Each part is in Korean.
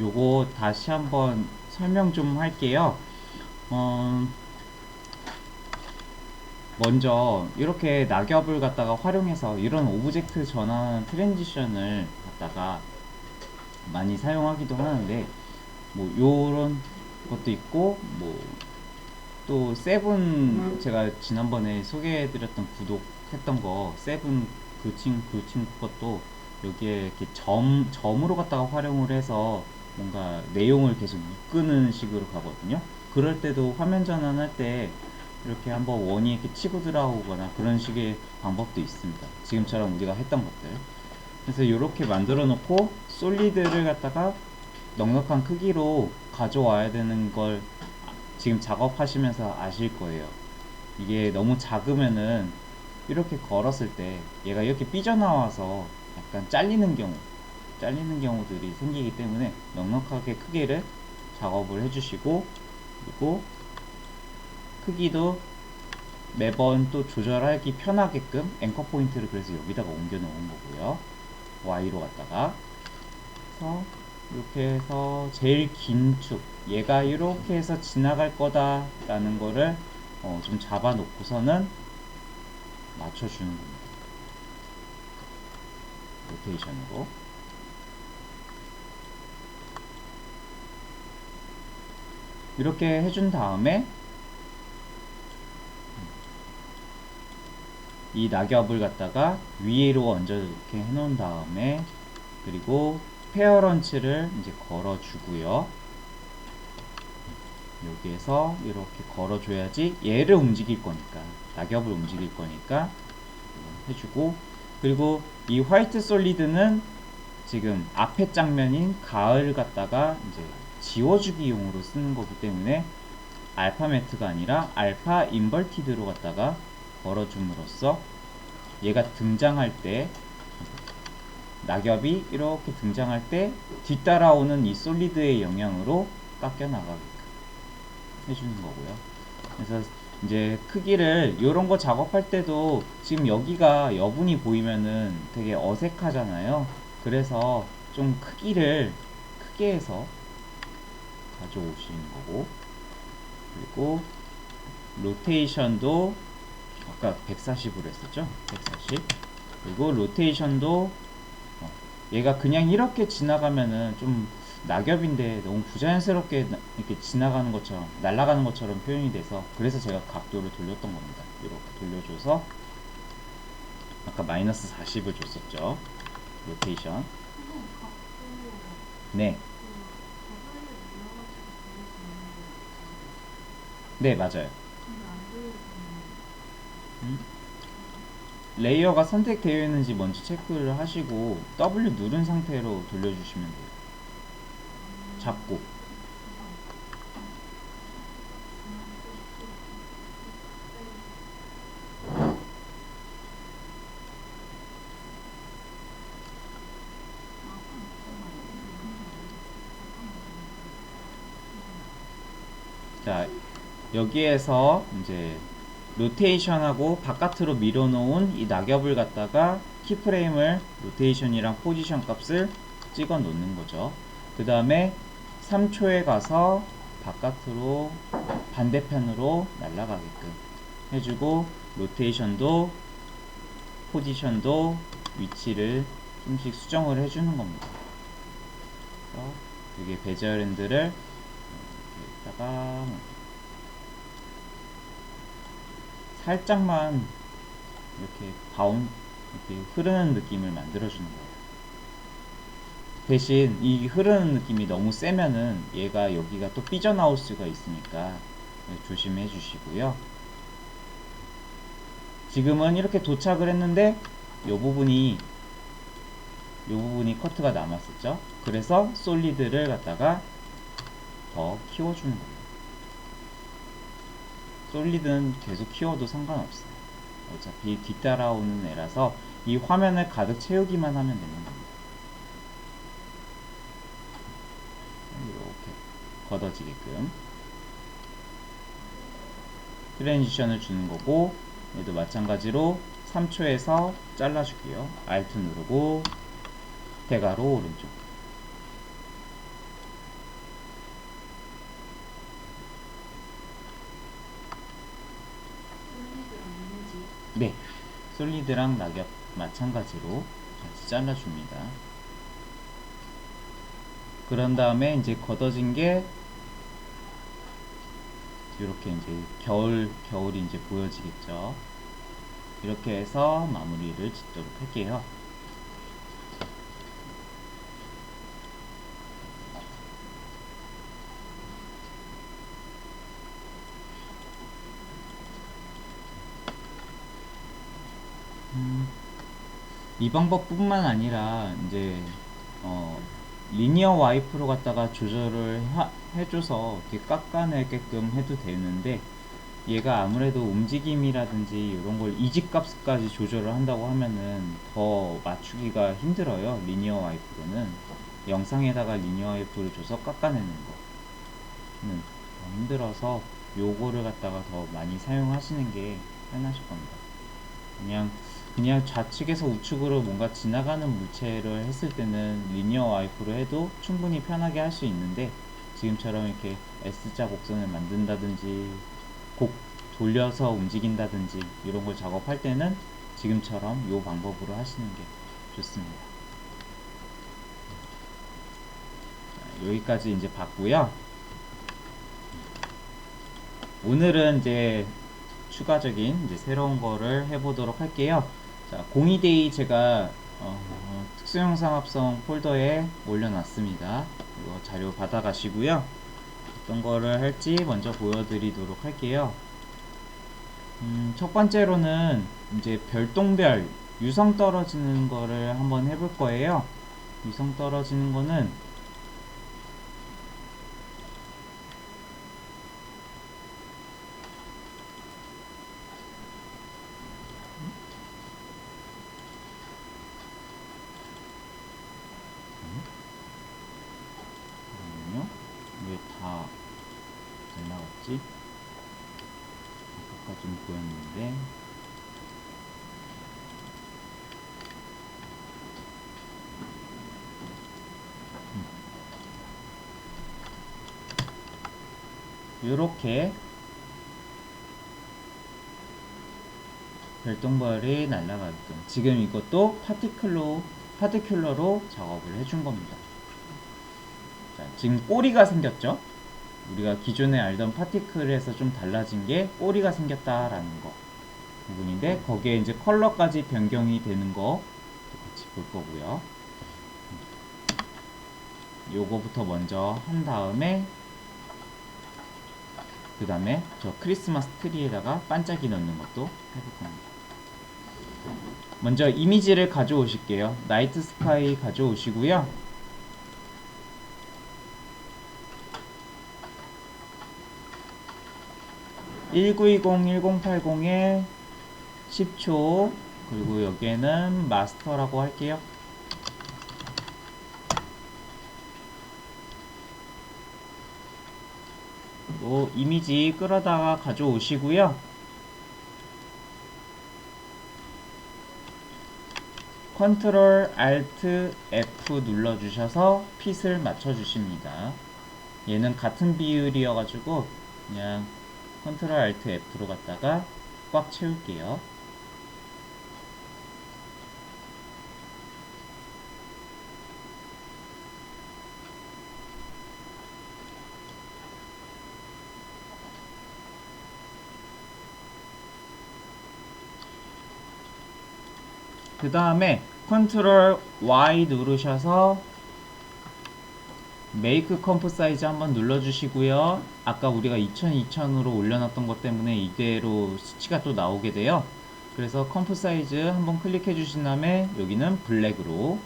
요거 다시 한번 설명 좀 할게요. 어, 먼저 이렇게 낙엽을 갖다가 활용해서 이런 오브젝트 전환 트랜지션을 갖다가 많이 사용하기도 하는데, 뭐 요런 것도 있고, 뭐 또 세븐, 제가 지난번에 소개해드렸던 구독했던 거 세븐, 그 친구 것도 여기에 이렇게 점으로 갖다가 활용을 해서 뭔가 내용을 계속 이끄는 식으로 가거든요. 그럴 때도 화면 전환할 때 이렇게 한번 원이 이렇게 치고 들어오거나 그런 식의 방법도 있습니다. 지금처럼 우리가 했던 것들. 그래서 이렇게 만들어 놓고 솔리드를 갖다가 넉넉한 크기로 가져와야 되는 걸 지금 작업하시면서 아실 거예요. 이게 너무 작으면은 이렇게 걸었을 때 얘가 이렇게 삐져나와서 약간 잘리는 경우들이 생기기 때문에 넉넉하게 크기를 작업을 해주시고, 그리고 크기도 매번 또 조절하기 편하게끔 앵커 포인트를 그래서 여기다가 옮겨 놓은 거고요. Y로 갔다가 그래서 이렇게 해서 제일 긴 축, 얘가 이렇게 해서 지나갈 거다 라는 거를 좀 잡아 놓고서는 맞춰주는 겁니다. 로테이션으로. 이렇게 해준 다음에 이 낙엽을 갖다가 위로 얹어 이렇게 해놓은 다음에, 그리고 페어런치를 이제 걸어주고요. 여기에서 이렇게 걸어줘야지 얘를 움직일 거니까, 낙엽을 움직일 거니까 해주고, 그리고 이 화이트 솔리드는 지금 앞에 장면인 가을 갖다가 이제 지워주기용으로 쓰는 거기 때문에 알파 매트가 아니라 알파 인버티드로 갖다가 걸어줌으로써 얘가 등장할 때, 낙엽이 이렇게 등장할 때 뒤따라오는 이 솔리드의 영향으로 깎여 나가게끔 해주는 거고요. 그래서 이제 크기를 이런 거 작업할 때도 지금 여기가 여분이 보이면은 되게 어색하잖아요. 그래서 좀 크기를 크게 해서 가져오시는 거고, 그리고 로테이션도 아까 140으로 했었죠? 140. 그리고 로테이션도 얘가 그냥 이렇게 지나가면은 좀 낙엽인데 너무 부자연스럽게 이렇게 지나가는 것처럼, 날아가는 것처럼 표현이 돼서, 그래서 제가 각도를 돌렸던 겁니다. 이렇게 돌려줘서 아까 마이너스 40을 줬었죠. 로테이션. 네. 네, 맞아요. 음? 레이어가 선택되어 있는지 먼저 체크를 하시고 W 누른 상태로 돌려주시면 돼요. 잡고. 자, 여기에서 이제 로테이션하고 바깥으로 밀어놓은 이 낙엽을 갖다가 키프레임을 로테이션이랑 포지션 값을 찍어 놓는 거죠. 그 다음에 3초에 가서 바깥으로 반대편으로 날아가게끔 해주고, 로테이션도 포지션도 위치를 좀씩 수정을 해주는 겁니다. 그래서 여기 베저랜드를 여기다가 살짝만 이렇게 이렇게 흐르는 느낌을 만들어주는 거예요. 대신 이 흐르는 느낌이 너무 세면은 얘가 여기가 또 삐져나올 수가 있으니까 조심해 주시고요. 지금은 이렇게 도착을 했는데 요 부분이 커트가 남았었죠. 그래서 솔리드를 갖다가 더 키워주는 거예요. 솔리드는 계속 키워도 상관없어요. 어차피 뒤따라오는 애라서 이 화면을 가득 채우기만 하면 되는 겁니다. 이렇게 걷어지게끔 트랜지션을 주는 거고, 얘도 마찬가지로 3초에서 잘라줄게요. Alt 누르고 대괄호 오른쪽. 네, 솔리드랑 낙엽 마찬가지로 같이 잘라줍니다. 그런 다음에 이제 걷어진 게 이렇게 이제 겨울이 이제 보여지겠죠. 이렇게 해서 마무리를 짓도록 할게요. 이 방법뿐만 아니라 이제 리니어 와이프로 갖다가 조절을 해줘서 이렇게 깎아내게끔 해도 되는데, 얘가 아무래도 움직임이라든지 이런 걸 이직값까지 조절을 한다고 하면은 더 맞추기가 힘들어요. 리니어 와이프로는 영상에다가 리니어 와이프를 줘서 깎아내는 거는 더 힘들어서 요거를 갖다가 더 많이 사용하시는 게 편하실 겁니다. 그냥 좌측에서 우측으로 뭔가 지나가는 물체를 했을 때는 리니어 와이프로 해도 충분히 편하게 할 수 있는데, 지금처럼 이렇게 S자 곡선을 만든다든지 곡 돌려서 움직인다든지 이런 걸 작업할 때는 지금처럼 이 방법으로 하시는 게 좋습니다. 여기까지 이제 봤고요. 오늘은 이제 추가적인 이제 새로운 거를 해보도록 할게요. 자, 02데이 제가 특수영상 합성 폴더에 올려놨습니다. 이거 자료 받아가시고요. 어떤 거를 할지 먼저 보여드리도록 할게요. 첫 번째로는 이제 별똥별 유성 떨어지는 거를 한번 해볼 거예요. 유성 떨어지는 거는 왜 다 잘 나갔지? 아까까지는 보였는데 이렇게 별똥별이 날아가게끔 지금 이것도 파티큘러로 작업을 해준 겁니다. 자, 지금 꼬리가 생겼죠? 우리가 기존에 알던 파티클에서 좀 달라진 게 꼬리가 생겼다라는 거 부분인데, 거기에 이제 컬러까지 변경이 되는 거 같이 볼 거고요. 요거부터 먼저 한 다음에 그 다음에 저 크리스마스 트리에다가 반짝이 넣는 것도 해볼 겁니다. 먼저 이미지를 가져오실게요. 나이트 스카이 가져오시고요. (1920) 1080에 10초 그리고 여기에는 마스터라고 할게요. 이미지 끌어다가 가져오시고요. 컨트롤 알트 F 눌러주셔서 핏을 맞춰주십니다. 얘는 같은 비율이어 가지고 그냥 컨트롤 알트 F로 갔다가 꽉 채울게요. 그 다음에 컨트롤 Y 누르셔서 메이크 컴프 사이즈 한번 눌러주시고요. 아까 우리가 2000으로 올려놨던 것 때문에 이대로 수치가 또 나오게 돼요. 그래서 컴프 사이즈 한번 클릭해 주신 다음에 여기는 블랙으로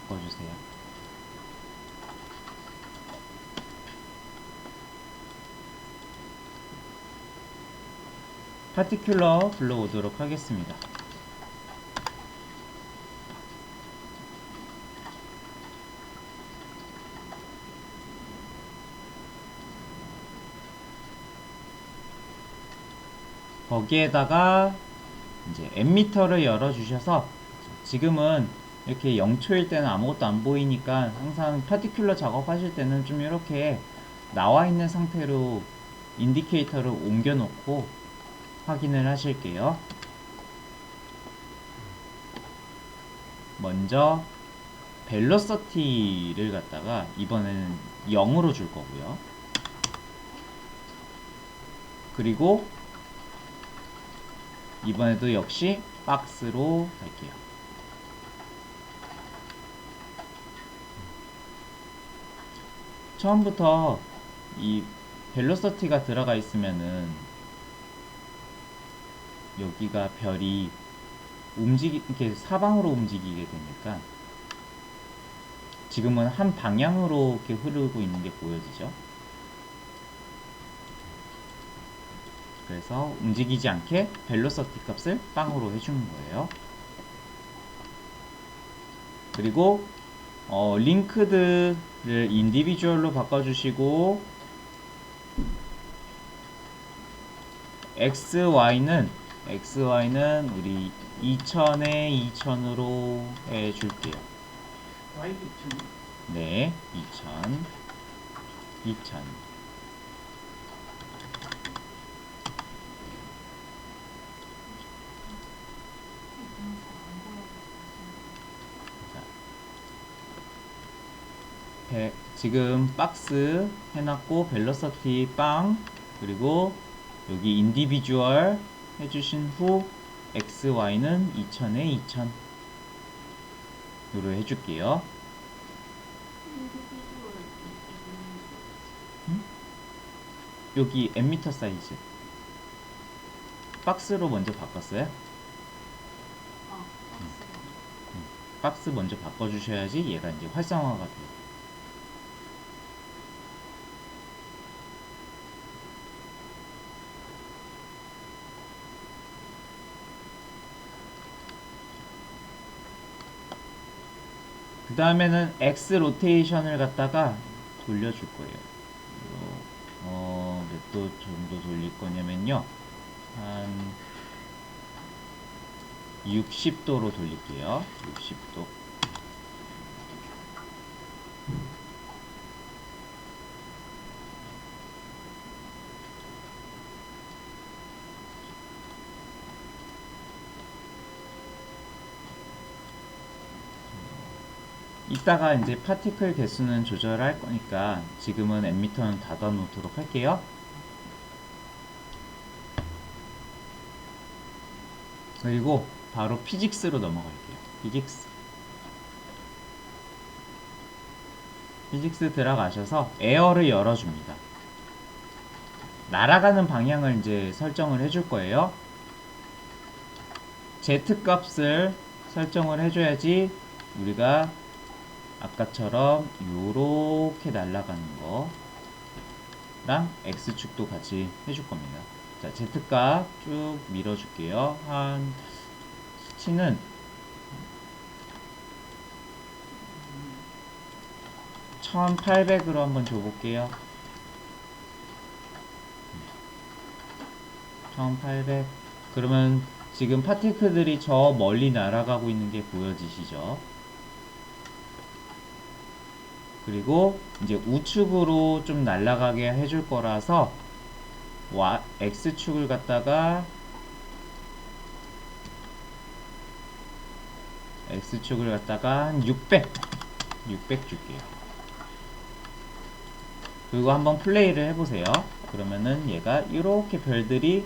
바꿔주세요. 파티큘러 불러오도록 하겠습니다. 거기에다가 이제 앰미터를 열어주셔서 지금은 이렇게 0초일 때는 아무것도 안 보이니까 항상 파티큘러 작업하실 때는 좀 이렇게 나와 있는 상태로 인디케이터를 옮겨 놓고 확인을 하실게요. 먼저 벨로서티를 갖다가 이번에는 0으로 줄 거고요. 그리고 이번에도 역시 박스로 갈게요. 처음부터 이 벨로서티가 들어가 있으면은 여기가 별이 이렇게 사방으로 움직이게 되니까 지금은 한 방향으로 이렇게 흐르고 있는 게 보여지죠. 그래서 움직이지 않게 벨로서티 값을 빵으로 해주는 거예요. 그리고 링크드를 인디비주얼로 바꿔주시고 XY는 우리 2000에 2000으로 해줄게요. Y 2000. 네, 2000. 지금 박스 해놨고 벨로서티 빵 그리고 여기 인디비주얼 해주신 후 XY는 2000에 2000 으로 해줄게요. 여기 M미터 사이즈 박스로 먼저 바꿨어요? 박스 먼저 바꿔주셔야지 얘가 이제 활성화가 돼요. 그 다음에는 X 로테이션을 갖다가 돌려줄 거예요. 몇 도 정도 돌릴 거냐면요. 한 60도로 돌릴게요. 60도. 이따가 이제 파티클 개수는 조절할 거니까 지금은 앰미터는 닫아 놓도록 할게요. 그리고 바로 피직스로 넘어갈게요. 피직스 들어가셔서 에어를 열어줍니다. 날아가는 방향을 이제 설정을 해줄 거예요. Z 값을 설정을 해줘야지 우리가 아까처럼 요렇게 날아가는 거랑 X축도 같이 해줄 겁니다. 자, Z값 쭉 밀어줄게요. 한 수치는 1800으로 한번 줘볼게요. 1800. 그러면 지금 파티클들이 저 멀리 날아가고 있는 게 보여지시죠? 그리고 이제 우측으로 좀 날아가게 해줄 거라서 X축을 갖다가 한 600 줄게요. 그리고 한번 플레이를 해보세요. 그러면은 얘가 이렇게 별들이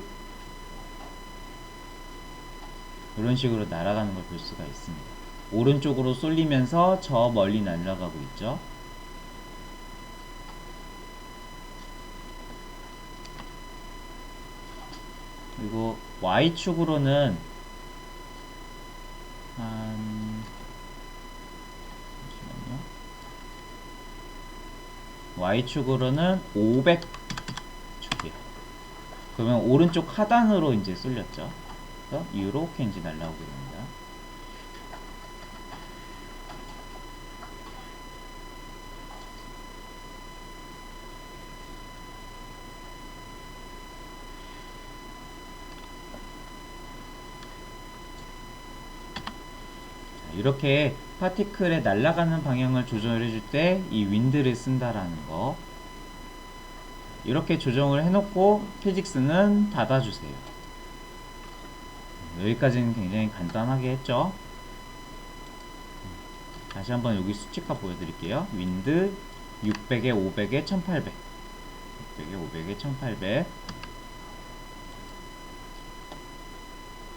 이런 식으로 날아가는 걸 볼 수가 있습니다. 오른쪽으로 쏠리면서 저 멀리 날아가고 있죠. 그리고 Y축으로는 Y축으로는 500 줄게요. 그러면 오른쪽 하단으로 이제 쏠렸죠. 그래서 이렇게 이제 날아오게 됩니다. 이렇게 파티클의 날아가는 방향을 조절해 줄 때 이 윈드를 쓴다라는 거, 이렇게 조정을 해놓고 피직스는 닫아주세요. 여기까지는 굉장히 간단하게 했죠. 다시 한번 여기 수치값 보여드릴게요. 윈드 600에 500에 1800, 600에 500에 1800.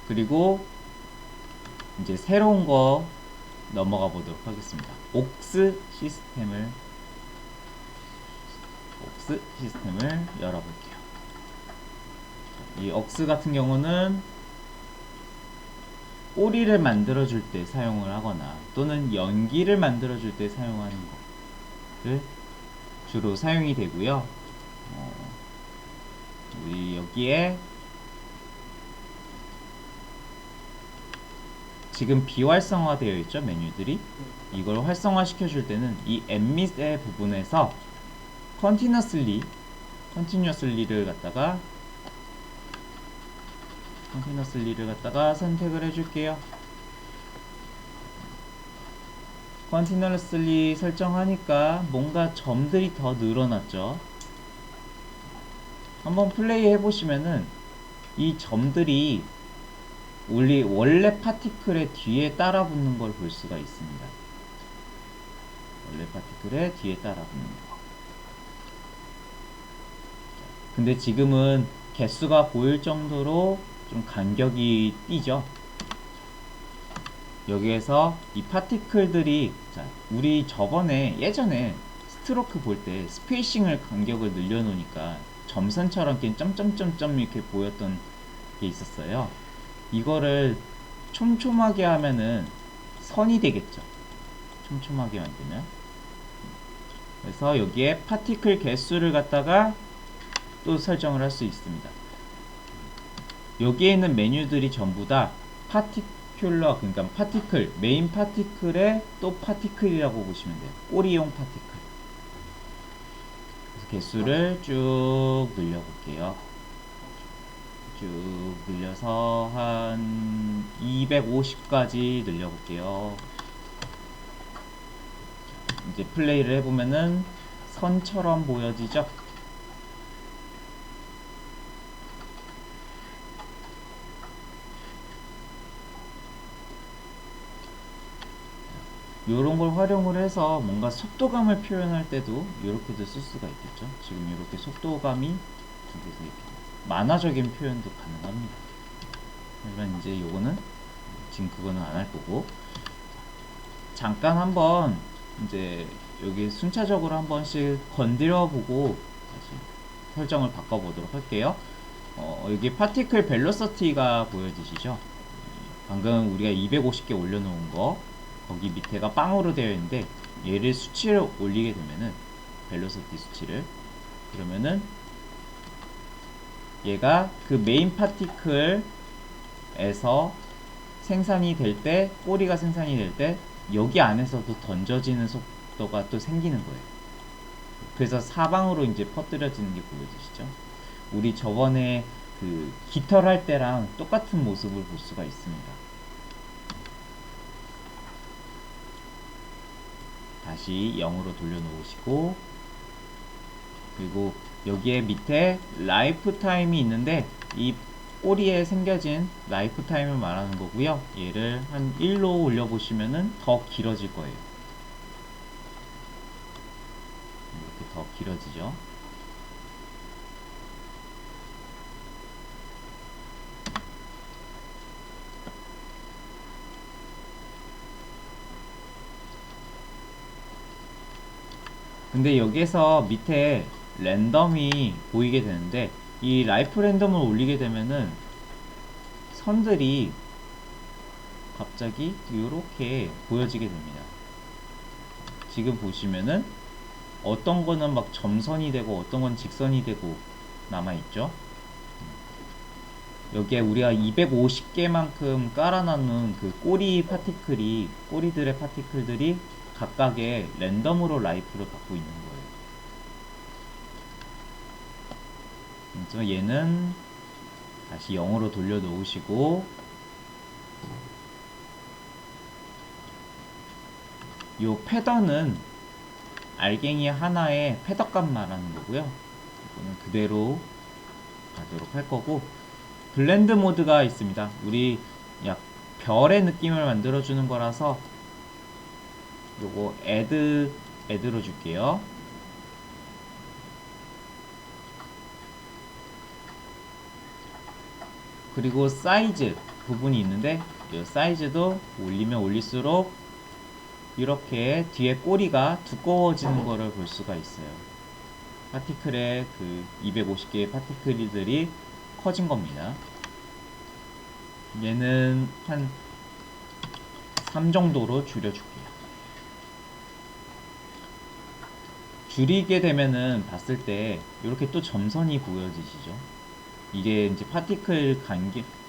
그리고 이제 새로운 거 넘어가 보도록 하겠습니다. 옥스 시스템을 열어볼게요. 이 옥스 같은 경우는 꼬리를 만들어줄 때 사용을 하거나 또는 연기를 만들어줄 때 사용하는 거를 주로 사용이 되고요. 우리 여기에 지금 비활성화되어 있죠, 메뉴들이. 이걸 활성화시켜 줄 때는 이 엠밋의 부분에서 컨티뉴어슬리를 갖다가 선택을 해줄게요. 컨티뉴어슬리 설정하니까 뭔가 점들이 더 늘어났죠. 한번 플레이 해보시면은 이 점들이 우리 원래 파티클의 뒤에 따라 붙는 걸 볼 수가 있습니다. 원래 파티클의 뒤에 따라 붙는 거. 근데 지금은 개수가 보일 정도로 좀 간격이 띄죠. 여기에서 이 파티클들이, 자, 우리 예전에 스트로크 볼 때 스페이싱을 간격을 늘려놓으니까 점선처럼 이렇게 점점점점 이렇게 보였던 게 있었어요. 이거를 촘촘하게 하면은 선이 되겠죠. 촘촘하게 만들면. 그래서 여기에 파티클 개수를 갖다가 또 설정을 할 수 있습니다. 여기에 있는 메뉴들이 전부 다 그러니까 파티클, 메인 파티클의 또 파티클이라고 보시면 돼요. 꼬리용 파티클. 그래서 개수를 쭉 늘려볼게요. 쭉 늘려서 한 250까지 늘려볼게요. 이제 플레이를 해보면은 선처럼 보여지죠? 요런 걸 활용을 해서 뭔가 속도감을 표현할 때도 이렇게도 쓸 수가 있겠죠. 지금 이렇게 속도감이 여기서 이렇게 만화적인 표현도 가능합니다. 하지만 이제 요거는 지금 그거는 안 할 거고, 잠깐 한번 이제 여기 순차적으로 한 번씩 건드려 보고 다시 설정을 바꿔 보도록 할게요. 여기 파티클 벨로시티가 보여지시죠? 방금 우리가 250개 올려놓은 거, 거기 밑에가 빵으로 되어 있는데 얘를 수치를 올리게 되면은 벨로시티 수치를, 그러면은 얘가 그 메인 파티클에서 생산이 될 때, 꼬리가 생산이 될 때 여기 안에서도 던져지는 속도가 또 생기는 거예요. 그래서 사방으로 이제 퍼뜨려지는 게 보여지시죠? 우리 저번에 그 깃털 할 때랑 똑같은 모습을 볼 수가 있습니다. 다시 0으로 돌려놓으시고, 그리고 여기에 밑에 라이프 타임이 있는데 이 꼬리에 생겨진 라이프 타임을 말하는 거고요. 얘를 한 1로 올려보시면은 더 길어질 거예요. 이렇게 더 길어지죠. 근데 여기에서 밑에 랜덤이 보이게 되는데, 이 라이프 랜덤을 올리게 되면은 선들이 갑자기 이렇게 보여지게 됩니다. 지금 보시면은 어떤 거는 막 점선이 되고 어떤 건 직선이 되고 남아있죠. 여기에 우리가 250개만큼 깔아놨는 그 꼬리들의 파티클들이 각각의 랜덤으로 라이프를 받고 있는 거예요. 그래서 얘는 다시 0으로 돌려 놓으시고, 요 패더는 알갱이 하나의 패더값 말하는 거고요. 이거는 그대로 가도록 할 거고, 블렌드 모드가 있습니다. 우리 약 별의 느낌을 만들어주는 거라서 요거 애드로 줄게요. 그리고 사이즈 부분이 있는데 이 사이즈도 올리면 올릴수록 이렇게 뒤에 꼬리가 두꺼워지는 거를 볼 수가 있어요. 파티클의 그 250개의 파티클들이 커진 겁니다. 얘는 한 3 정도로 줄여줄게요. 줄이게 되면은 봤을 때 이렇게 또 점선이 보여지시죠? 이게 이제 파티클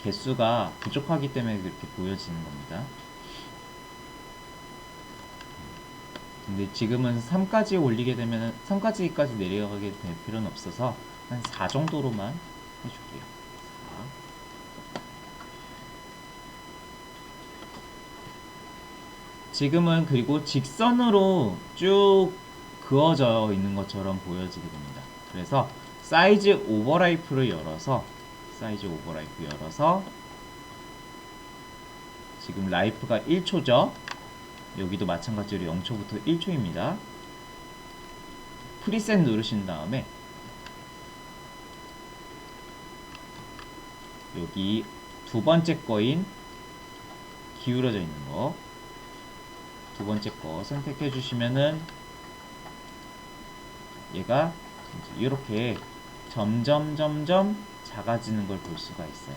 개수가 부족하기 때문에 그렇게 보여지는 겁니다. 근데 지금은 3까지 올리게 되면 3까지까지 내려가게 될 필요는 없어서 한 4 정도로만 해줄게요. 4. 지금은 그리고 직선으로 쭉 그어져 있는 것처럼 보여지게 됩니다. 그래서 사이즈 오버라이프를 열어서 지금 라이프가 1초죠. 여기도 마찬가지로 0초부터 1초입니다. 프리셋 누르신 다음에 여기 두 번째 거인 기울어져 있는 거 두 번째 거 선택해 주시면은 얘가 이렇게 점점 작아지는 걸 볼 수가 있어요.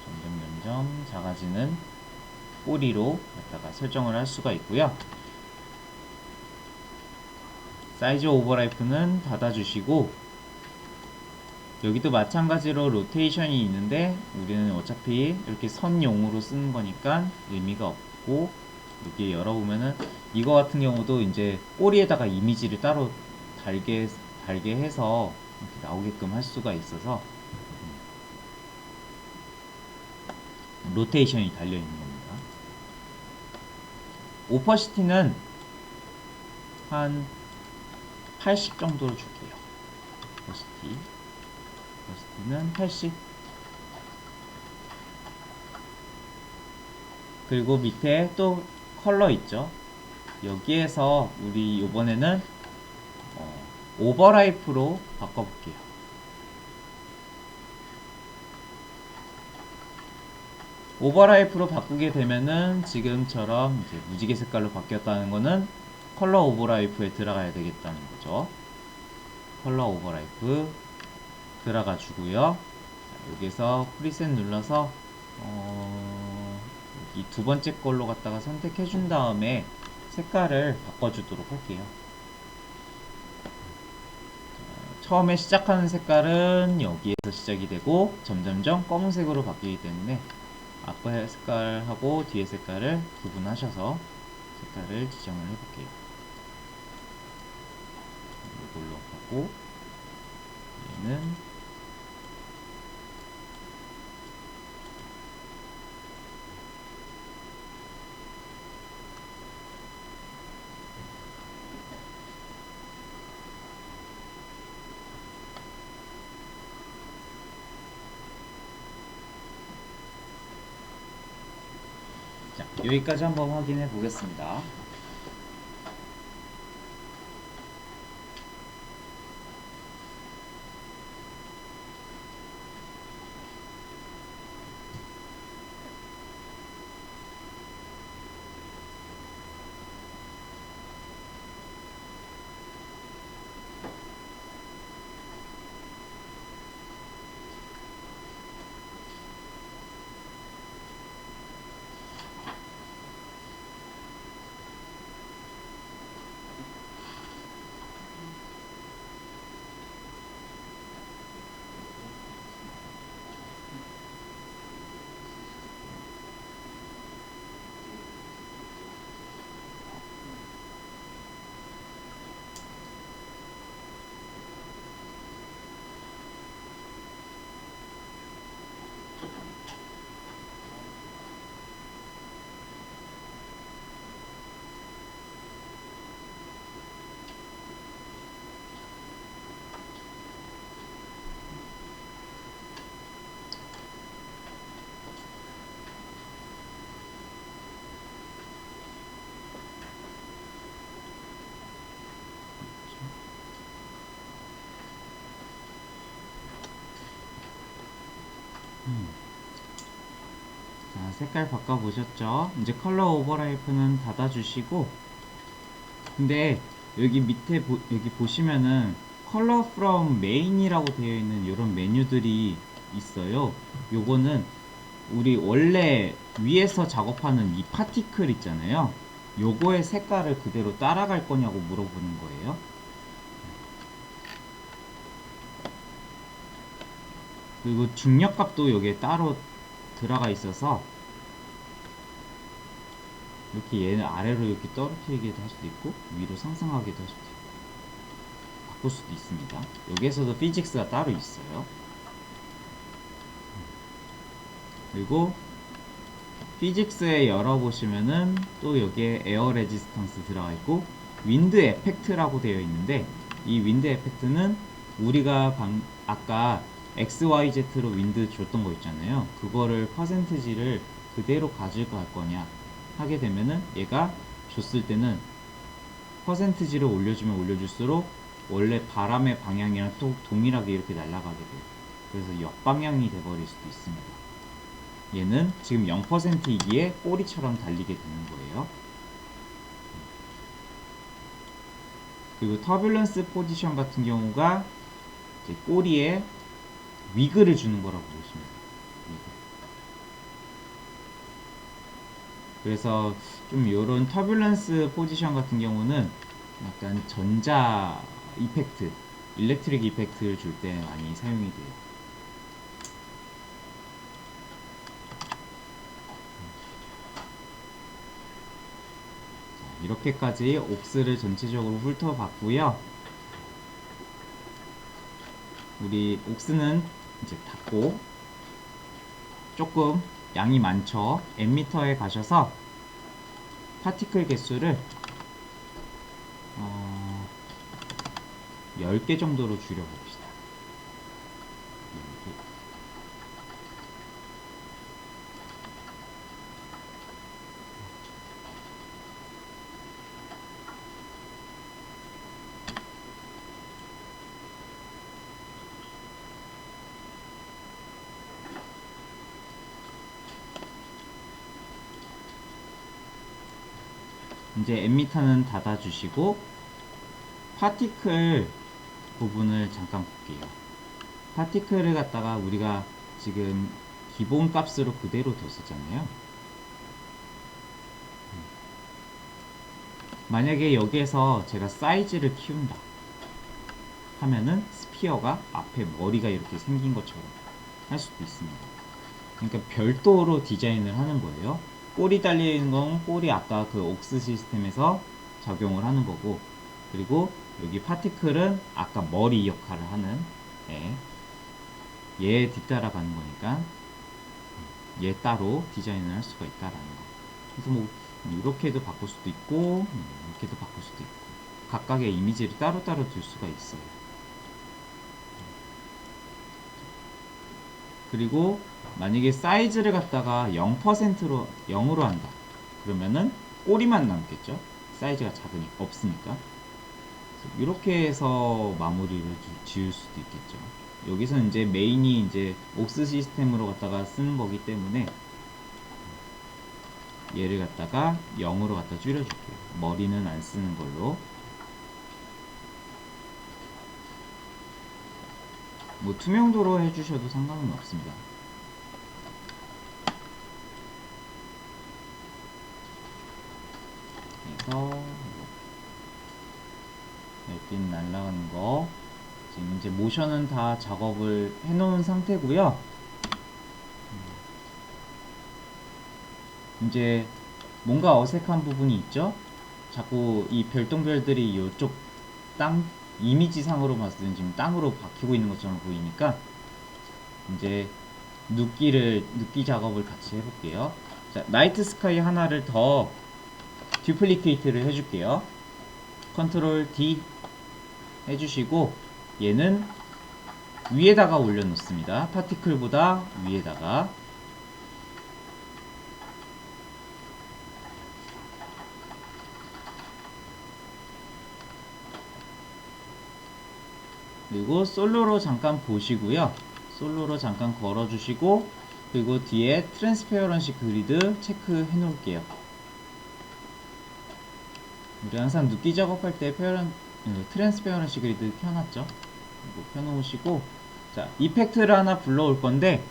점점 작아지는 꼬리로 갖다가 설정을 할 수가 있고요. 사이즈 오버라이프는 닫아주시고 여기도 마찬가지로 로테이션이 있는데 우리는 어차피 이렇게 선용으로 쓰는 거니까 의미가 없고 여기 열어보면은 이거 같은 경우도 이제 꼬리에다가 이미지를 따로 달게 해서 이렇게 나오게끔 할 수가 있어서 로테이션이 달려 있는 겁니다. 오퍼시티는 한 80 정도로 줄게요. 오퍼시티는 80. 그리고 밑에 또 컬러 있죠. 여기에서 우리 이번에는 오버라이프로 바꿔볼게요. 오버라이프로 바꾸게 되면은 지금처럼 이제 무지개 색깔로 바뀌었다는 거는 컬러 오버라이프에 들어가야 되겠다는 거죠. 컬러 오버라이프 들어가 주고요. 여기서 프리셋 눌러서 여기 두 번째 걸로 갖다가 선택해 준 다음에 색깔을 바꿔주도록 할게요. 처음에 시작하는 색깔은 여기에서 시작이 되고 점점점 검은색으로 바뀌기 때문에 앞에 색깔하고 뒤에 색깔을 구분하셔서 색깔을 지정을 해볼게요. 이걸로 하고 얘는 자, 여기까지 한번 확인해 보겠습니다. 자, 색깔 바꿔보셨죠? 이제 컬러 오버라이프는 닫아주시고, 근데 여기 밑에 여기 보시면은 컬러 프롬 메인이라고 되어 있는 이런 메뉴들이 있어요. 요거는 우리 원래 위에서 작업하는 이 파티클 있잖아요. 요거의 색깔을 그대로 따라갈 거냐고 물어보는 거예요. 그리고 중력값도 여기에 따로 들어가 있어서 이렇게 얘는 아래로 이렇게 떨어뜨리기도 할 수도 있고 위로 상승하기도 할 수도 있고 바꿀 수도 있습니다. 여기에서도 피직스가 따로 있어요. 그리고 피직스에 열어보시면은 또 여기에 에어 레지스턴스 들어가 있고 윈드 에펙트라고 되어 있는데 이 윈드 에펙트는 우리가 아까 XYZ로 윈드 줬던 거 있잖아요. 그거를 퍼센트지를 그대로 가질 거냐 하게 되면은 얘가 줬을 때는 퍼센트지를 올려주면 올려줄수록 원래 바람의 방향이랑 또 동일하게 이렇게 날아가게 돼요. 그래서 역방향이 돼버릴 수도 있습니다. 얘는 지금 0%이기에 꼬리처럼 달리게 되는 거예요. 그리고 터뷸런스 포지션 같은 경우가 이제 꼬리에 위그를 주는 거라고 보시면 돼요. 위그. 그래서 좀 이런 터뷸런스 포지션 같은 경우는 약간 전자 이펙트, 일렉트릭 이펙트를 줄 때 많이 사용이 돼요. 이렇게까지 옥스를 전체적으로 훑어봤고요. 우리 옥스는 이제 닫고 조금 양이 많죠. 앰미터에 가셔서 파티클 개수를 10개 정도로 줄여봅시다. 이제 앰미터는 닫아주시고 파티클 부분을 잠깐 볼게요. 파티클을 갖다가 우리가 지금 기본 값으로 그대로 뒀었잖아요. 만약에 여기에서 제가 사이즈를 키운다 하면은 스피어가 앞에 머리가 이렇게 생긴 것처럼 할 수도 있습니다. 그러니까 별도로 디자인을 하는 거예요. 꼬리 달리는 건 꼬리 아까 그 옥스 시스템에서 적용을 하는 거고, 그리고 여기 파티클은 아까 머리 역할을 하는 얘 뒤따라 가는 거니까 얘 따로 디자인을 할 수가 있다라는 거. 그래서 뭐 이렇게도 바꿀 수도 있고 이렇게도 바꿀 수도 있고 각각의 이미지를 따로따로 둘 수가 있어요. 그리고 만약에 사이즈를 갖다가 0%로 0으로 한다 그러면은 꼬리만 남겠죠. 사이즈가 작으니까 없으니까. 이렇게 해서 마무리를 지을 수도 있겠죠. 여기서 이제 메인이 이제 옥스 시스템으로 갖다가 쓰는 거기 때문에 얘를 갖다가 0으로 갖다 줄여줄게요. 머리는 안 쓰는 걸로. 뭐 투명도로 해주셔도 상관은 없습니다. 그래서 별빛 날아가는 거 지금 이제 모션은 다 작업을 해놓은 상태고요. 이제 뭔가 어색한 부분이 있죠. 자꾸 이 별똥별들이 이쪽 땅 이미지상으로 봤을 때는 지금 땅으로 박히고 있는 것처럼 보이니까 이제 눕기 작업을 같이 해볼게요. 자, 나이트 스카이 하나를 더 듀플리케이트를 해줄게요. 컨트롤 D 해주시고 얘는 위에다가 올려놓습니다. 파티클보다 위에다가. 그리고 솔로로 잠깐 보시고요. 솔로로 잠깐 걸어주시고 그리고 뒤에 트랜스페어런시 그리드 체크해 놓을게요. 우리 항상 눕기 작업할 때 트랜스페어런시 그리드 켜놨죠. 이거 켜놓으시고, 자, 이펙트를 하나 불러올 건데,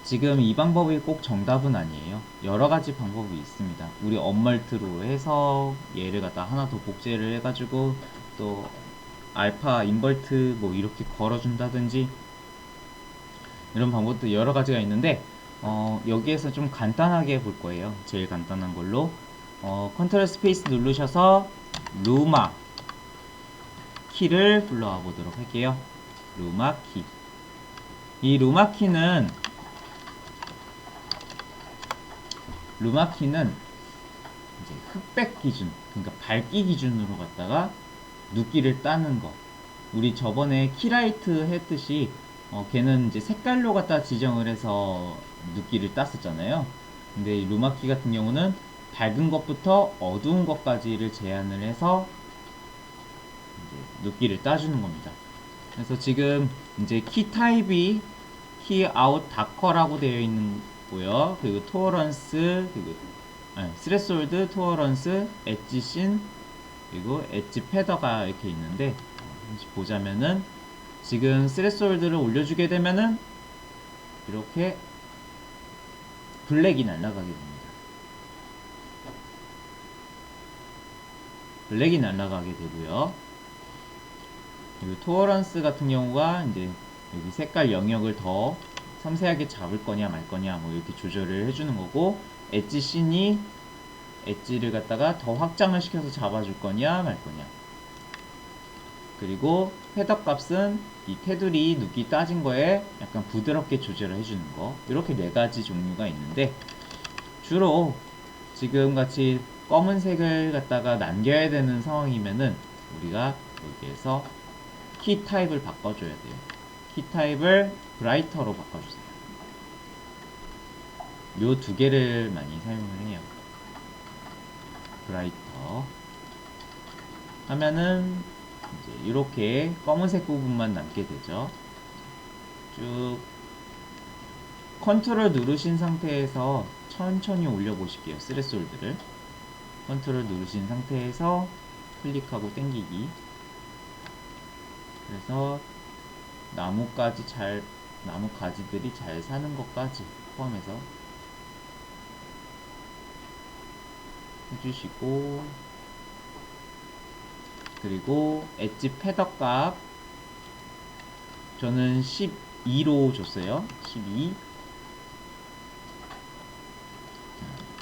지금 이 방법이 꼭 정답은 아니에요. 여러 가지 방법이 있습니다. 우리 언멀트로 해서 얘를 갖다 하나 더 복제를 해가지고 또 알파 인버트 뭐 이렇게 걸어준다든지 이런 방법도 여러 가지가 있는데 여기에서 좀 간단하게 볼 거예요. 제일 간단한 걸로 컨트롤 스페이스 누르셔서 루마 키를 불러와 보도록 할게요. 루마 키. 이 루마 키는 이제 흑백 기준, 그러니까 밝기 기준으로 갖다가 눕기를 따는 거. 우리 저번에 키라이트 했듯이 걔는 이제 색깔로 갖다 지정을 해서 눕기를 땄었잖아요. 근데 이 루마키 같은 경우는 밝은 것부터 어두운 것까지를 제한을 해서 이제 눕기를 따주는 겁니다. 그래서 지금 이제 키 타입이 키 아웃 다커라고 되어 있는 고요. 그리고 토어런스, 그리고 스레솔드, 토어런스, 엣지 신, 그리고 엣지 패더가 이렇게 있는데 보자면은 지금 스레솔드를 올려주게 되면은 이렇게 블랙이 날아가게 됩니다. 블랙이 날아가게 되고요. 그리고 토어런스 같은 경우가 이제 여기 색깔 영역을 더 섬세하게 잡을 거냐 말 거냐 뭐 이렇게 조절을 해주는 거고, 엣지 씬이 엣지를 갖다가 더 확장을 시켜서 잡아줄 거냐 말 거냐. 그리고 패더 값은 이 테두리 눕기 따진 거에 약간 부드럽게 조절을 해주는 거. 이렇게 네 가지 종류가 있는데 주로 지금 같이 검은색을 갖다가 남겨야 되는 상황이면은 우리가 여기에서 키 타입을 바꿔줘야 돼요. 키 타입을 브라이터로 바꿔주세요. 요 두 개를 많이 사용을 해요. 브라이터 하면은 이제 이렇게 검은색 부분만 남게 되죠. 쭉 컨트롤 누르신 상태에서 천천히 올려 보실게요. 스레솔드를 컨트롤 누르신 상태에서 클릭하고 당기기. 그래서 나무 가지들이 잘 사는 것까지 포함해서 해주시고, 그리고 엣지 패더 값 저는 12로 줬어요. 12.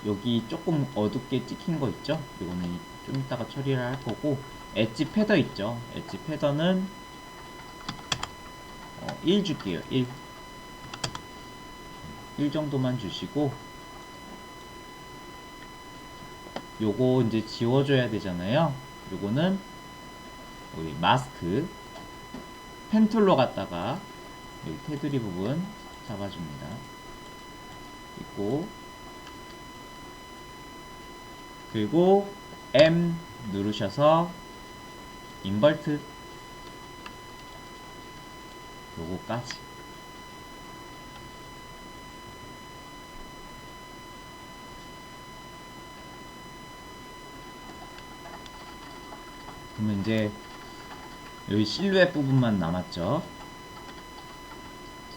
여기 조금 어둡게 찍힌 거 있죠? 이거는 좀 이따가 처리를 할 거고, 엣지 패더 있죠? 엣지 패더는 1 줄게요. 1 정도만 주시고, 요거 이제 지워줘야 되잖아요. 요거는 우리 마스크 펜툴로 갖다가 여기 테두리 부분 잡아줍니다. 있고, 그리고 M 누르셔서 인버트 요거까지. 그러면 이제 여기 실루엣 부분만 남았죠.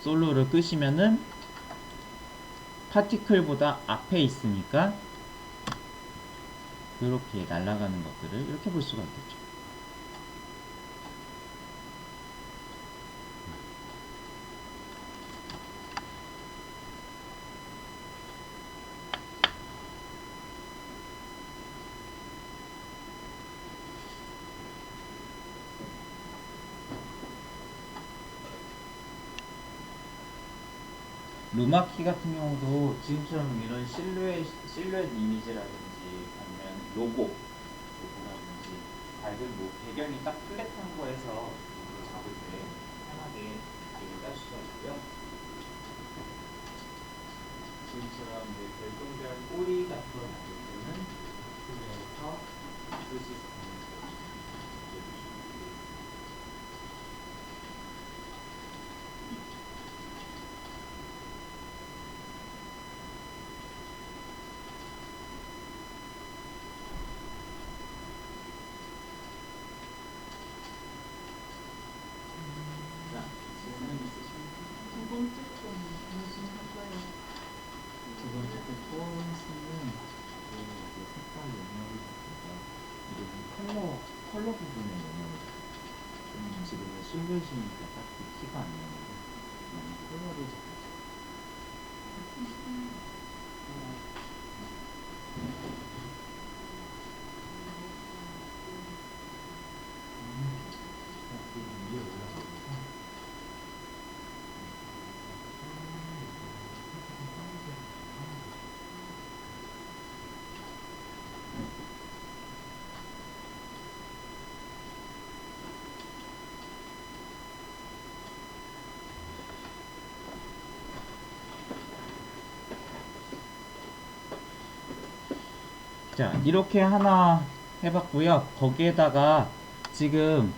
솔로를 끄시면은 파티클보다 앞에 있으니까 이렇게 날아가는 것들을 이렇게 볼 수가 있겠죠. 루마키 같은 경우도 지금처럼 이런 실루엣 이미지라든지 아니면 로고라든지 밝은 뭐 배경이 딱 플랫한 거에서 잡을 때 편하게 이렇게 딸 수가 있고요. 지금처럼 이제 별똥별 꼬리 같은 거 만들 때는 그래서 쓰실 수 있는 거죠. 번째 거는 무슨 할까요? 두 번째 톤스는 그 이제 색깔 영역을 갖다가 이게 컬러 부분의 영역을 지금은 실루엣이니까 딱히 티가 안 나는데 그냥 컬러를 잡아서 위에 올라가면서 자, 이렇게 하나 해봤고요. 거기에다가 지금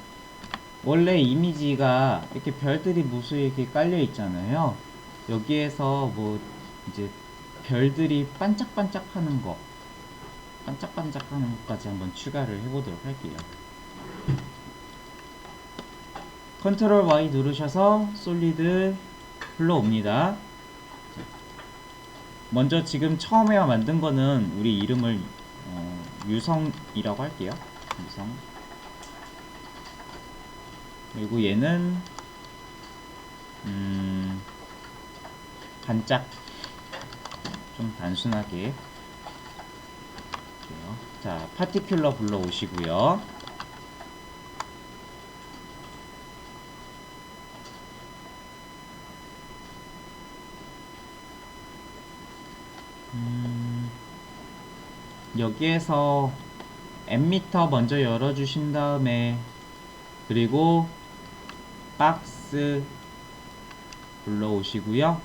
원래 이미지가 이렇게 별들이 무수히 이렇게 깔려 있잖아요. 여기에서 뭐 이제 별들이 반짝반짝하는 거, 반짝반짝하는 것까지 한번 추가를 해보도록 할게요. 컨트롤 Y 누르셔서 솔리드 불러옵니다. 먼저 지금 처음에 만든 거는 우리 이름을 유성이라고 할게요. 유성. 그리고 얘는 반짝, 좀 단순하게 할게요. 자, 파티큘러 불러오시고요. 여기에서 엠미터 먼저 열어주신 다음에 그리고 박스 불러오시고요.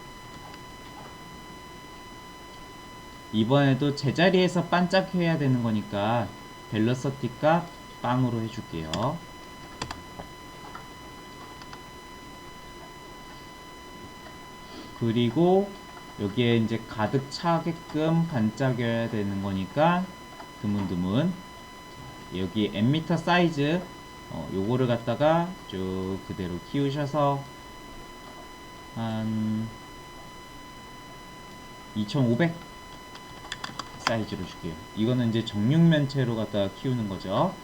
이번에도 제자리에서 반짝해야 되는 거니까 벨러서티 값 빵으로 해줄게요. 그리고 여기에 이제 가득 차게끔 반짝여야 되는 거니까 드문드문 여기 엠미터 사이즈 요거를 갖다가 쭉 그대로 키우셔서 한 2500 사이즈로 줄게요. 이거는 이제 정육면체로 갖다가 키우는 거죠.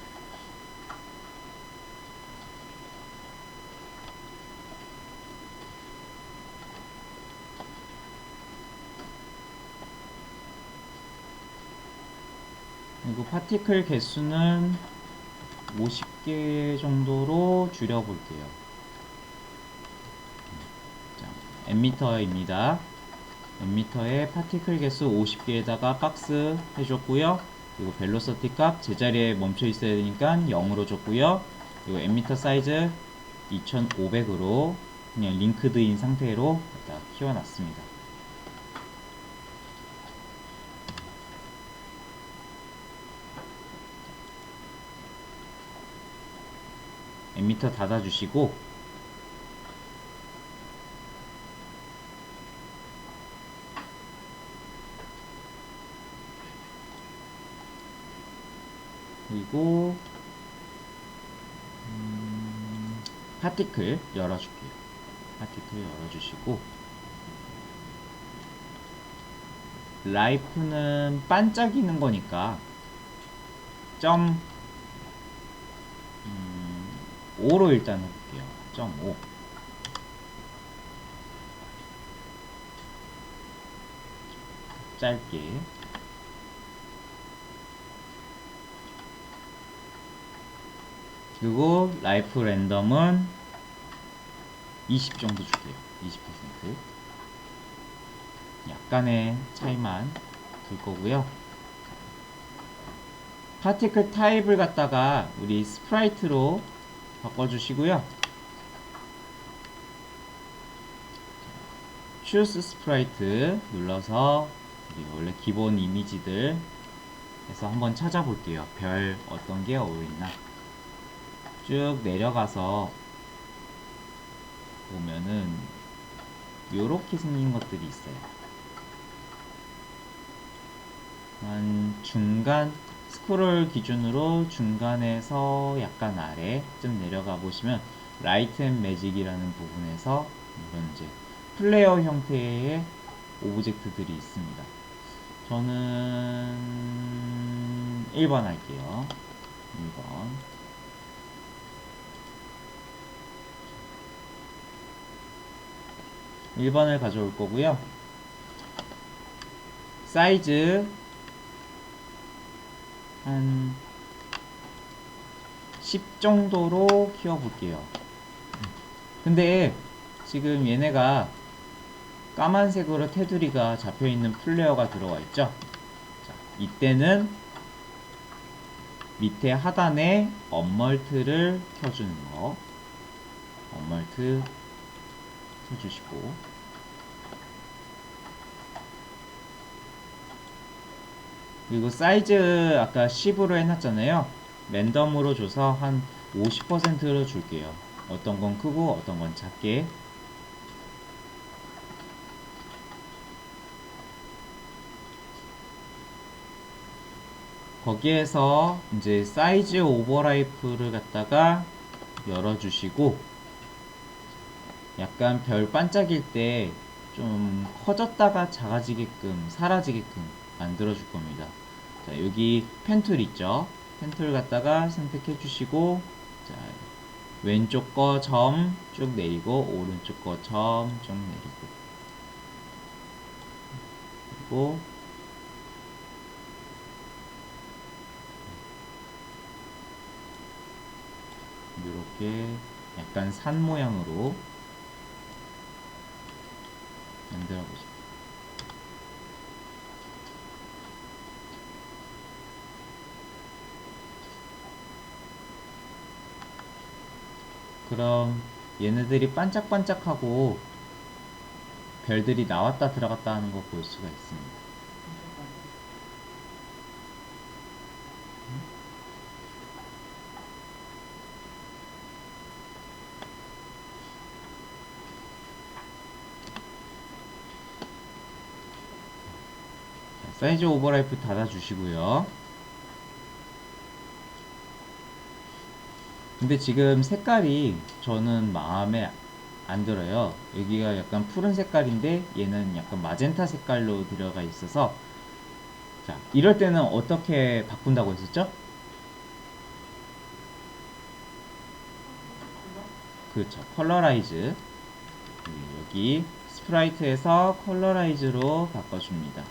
그리고 파티클 개수는 50개 정도로 줄여볼게요. 자, 엠미터입니다. 엠미터에 파티클 개수 50개에다가 박스 해줬고요. 그리고 벨로시티 값 제자리에 멈춰 있어야 되니까 0으로 줬고요. 그리고 엠미터 사이즈 2500으로 그냥 링크드인 상태로 갖다 키워놨습니다. 엠미터 닫아주시고 그리고 파티클 열어줄게요. 파티클 열어주시고 라이프는 반짝이는 거니까 점 5로 일단 해볼게요. 점 5. 짧게. 그리고 라이프 랜덤은 20 정도 줄게요. 20%. 약간의 차이만 둘 거고요. 파티클 타입을 갖다가 우리 스프라이트로 바꿔주시고요. Choose 스프라이트 눌러서 원래 기본 이미지들 해서 한번 찾아볼게요. 별 어떤 게 어울리나. 쭉 내려가서 보면은 요렇게 생긴 것들이 있어요. 한 중간 스크롤 기준으로 중간에서 약간 아래 좀 내려가 보시면 라이트 앤 매직이라는 부분에서 이런 이제 플레이어 형태의 오브젝트들이 있습니다. 저는 1번 할게요. 1번. 일 번을 가져올 거고요. 사이즈 한 10 정도로 키워볼게요. 근데 지금 얘네가 까만색으로 테두리가 잡혀있는 플레이어가 들어와 있죠. 자, 이때는 밑에 하단에 언멀트를 켜주는 거. 언멀트 켜주시고, 그리고 사이즈 아까 10으로 해놨잖아요. 랜덤으로 줘서 한 50%로 줄게요. 어떤 건 크고 어떤 건 작게. 거기에서 이제 사이즈 오버라이프를 갖다가 열어주시고, 약간 별 반짝일 때 좀 커졌다가 작아지게끔, 사라지게끔 만들어 줄 겁니다. 자, 여기 펜툴 있죠? 펜툴 갖다가 선택해 주시고, 자, 왼쪽 거 점 쭉 내리고, 오른쪽 거 점 쭉 내리고, 그리고 이렇게 약간 산 모양으로 만들어 보죠. 그럼 얘네들이 반짝반짝하고 별들이 나왔다 들어갔다 하는 거 볼 수가 있습니다. 자, 사이즈 오버라이프 닫아주시고요. 근데 지금 색깔이 저는 마음에 안 들어요. 여기가 약간 푸른 색깔인데 얘는 약간 마젠타 색깔로 들어가 있어서, 자, 이럴 때는 어떻게 바꾼다고 했었죠? 그렇죠. 컬러라이즈. 여기 스프라이트에서 컬러라이즈로 바꿔줍니다.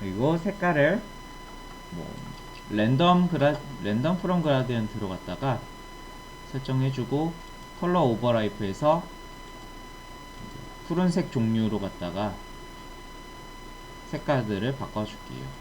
그리고 색깔을 뭐 랜덤 프롬 그라디언트로 갔다가 설정해주고, 컬러 오버라이프에서 푸른색 종류로 갔다가 색깔들을 바꿔줄게요.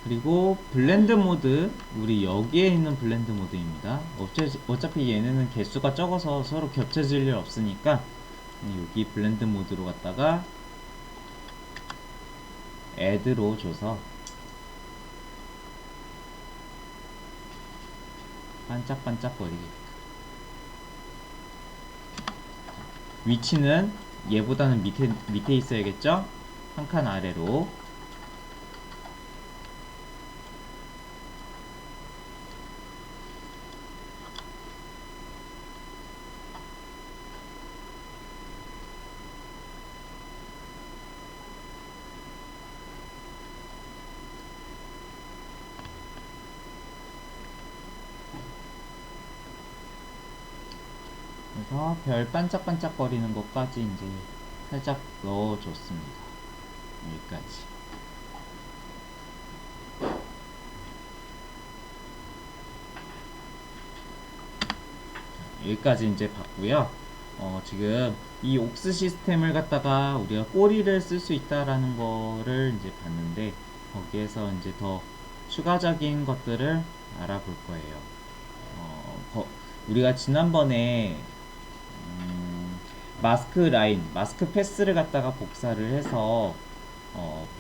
그리고 블렌드 모드, 우리 여기에 있는 블렌드 모드입니다. 어차피 얘네는 개수가 적어서 서로 겹쳐질 일 없으니까 여기 블렌드 모드로 갔다가 add로 줘서 반짝반짝거리게. 위치는 얘보다는 밑에 있어야겠죠? 한 칸 아래로. 그래서 별 반짝반짝거리는 것까지 이제 살짝 넣어줬습니다. 여기까지. 여기까지 이제 봤고요. 지금 이 옥스 시스템을 갖다가 우리가 꼬리를 쓸 수 있다라는 거를 이제 봤는데, 거기에서 이제 더 추가적인 것들을 알아볼 거예요. 우리가 지난번에 마스크 라인, 마스크 패스를 갖다가 복사를 해서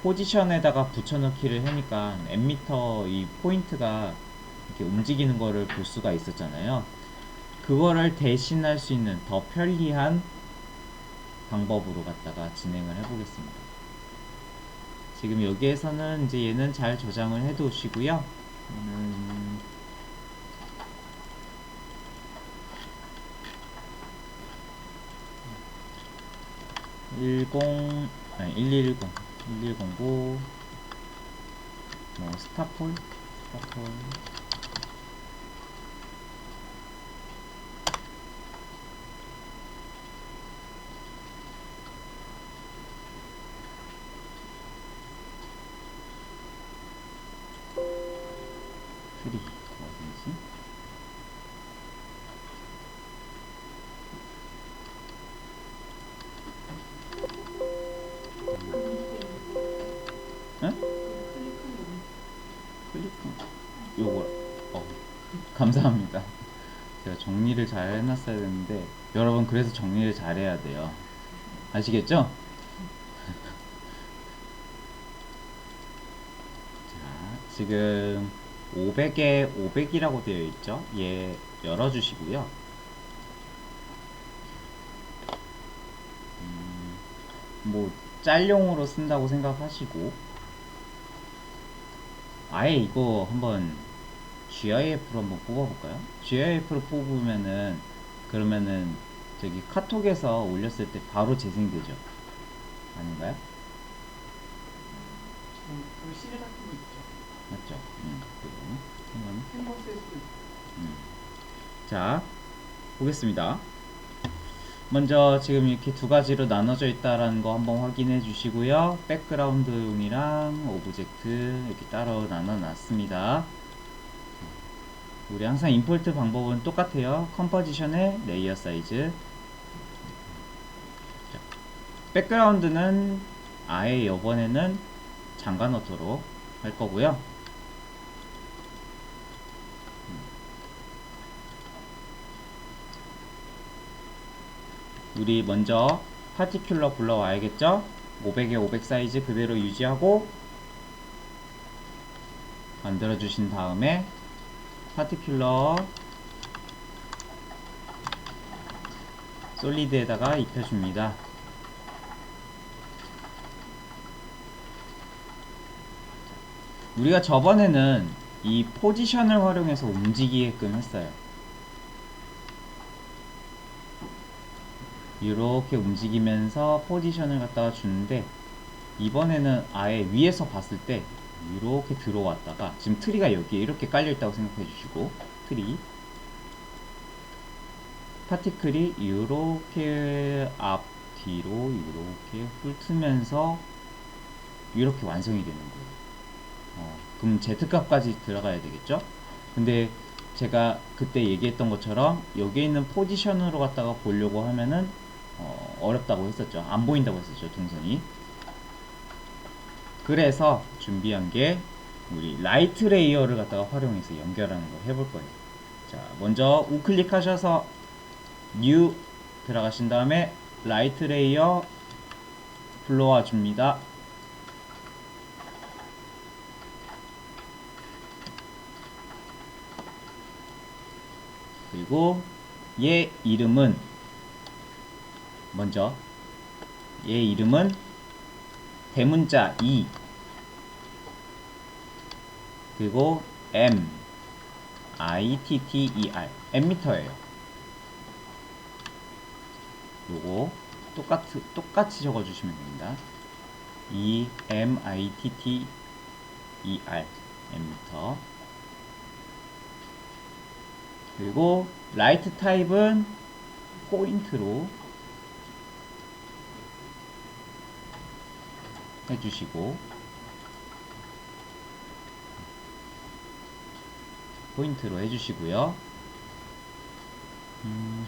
포지션에다가 붙여넣기를 하니까 엠미터 이 포인트가 이렇게 움직이는 거를 볼 수가 있었잖아요. 그거를 대신할 수 있는 더 편리한 방법으로 갖다가 진행을 해보겠습니다. 지금 여기에서는 이제 얘는 잘 저장을 해 두시고요. 1109 뭐 스타폴 트리 어디지? 응? 클릭 요거 감사합니다. 제가 정리를 잘 해놨어야 되는데 여러분 그래서 정리를 잘 해야 돼요. 아시겠죠? 자, 지금 500에 500이라고 되어 있죠? 얘 열어주시고요. 뭐 짤용으로 쓴다고 생각하시고 아예 이거 한번 GIF로 한번 뽑아볼까요? GIF로 뽑으면은 그러면은 저기 카톡에서 올렸을 때 바로 재생되죠? 아닌가요? 글씨 같은 거 있죠. 맞죠? 그거 캔버스에 쓰고 자, 보겠습니다. 먼저 지금 이렇게 두 가지로 나눠져 있다라는 거 한번 확인해 주시고요. 백그라운드용이랑 오브젝트 이렇게 따로 나눠 놨습니다. 우리 항상 임포트 방법은 똑같아요. 컴포지션의 레이어 사이즈. 자, 백그라운드는 아예 이번에는 잠가 놓도록 할 거고요. 우리 먼저 파티큘러 불러와야겠죠? 500에 500 사이즈 그대로 유지하고 만들어 주신 다음에 파티큘러 솔리드에다가 입혀줍니다. 우리가 저번에는 이 포지션을 활용해서 움직이게끔 했어요. 이렇게 움직이면서 포지션을 갖다가 주는데 이번에는 아예 위에서 봤을 때 이렇게 들어왔다가 지금 트리가 여기에 이렇게 깔려 있다고 생각해 주시고 트리 파티클이 이렇게 앞 뒤로 이렇게 훑으면서 이렇게 완성이 되는 거예요. 그럼 Z값까지 들어가야 되겠죠? 근데 제가 그때 얘기했던 것처럼 여기에 있는 포지션으로 갖다가 보려고 하면은 어렵다고 했었죠. 안 보인다고 했었죠, 동선이. 그래서 준비한 게 우리 라이트 레이어를 갖다가 활용해서 연결하는 걸 해볼 거예요. 자, 먼저 우클릭 하셔서 뉴 들어가신 다음에 라이트 레이어 불러와 줍니다. 그리고 얘 이름은 먼저 얘 이름은 대문자 E 그리고 M ITTER M미터예요. 요거 똑같이 적어주시면 됩니다. EMITTER M미터. 그리고 라이트 타입은 포인트로 해주시고 포인트로 해주시고요.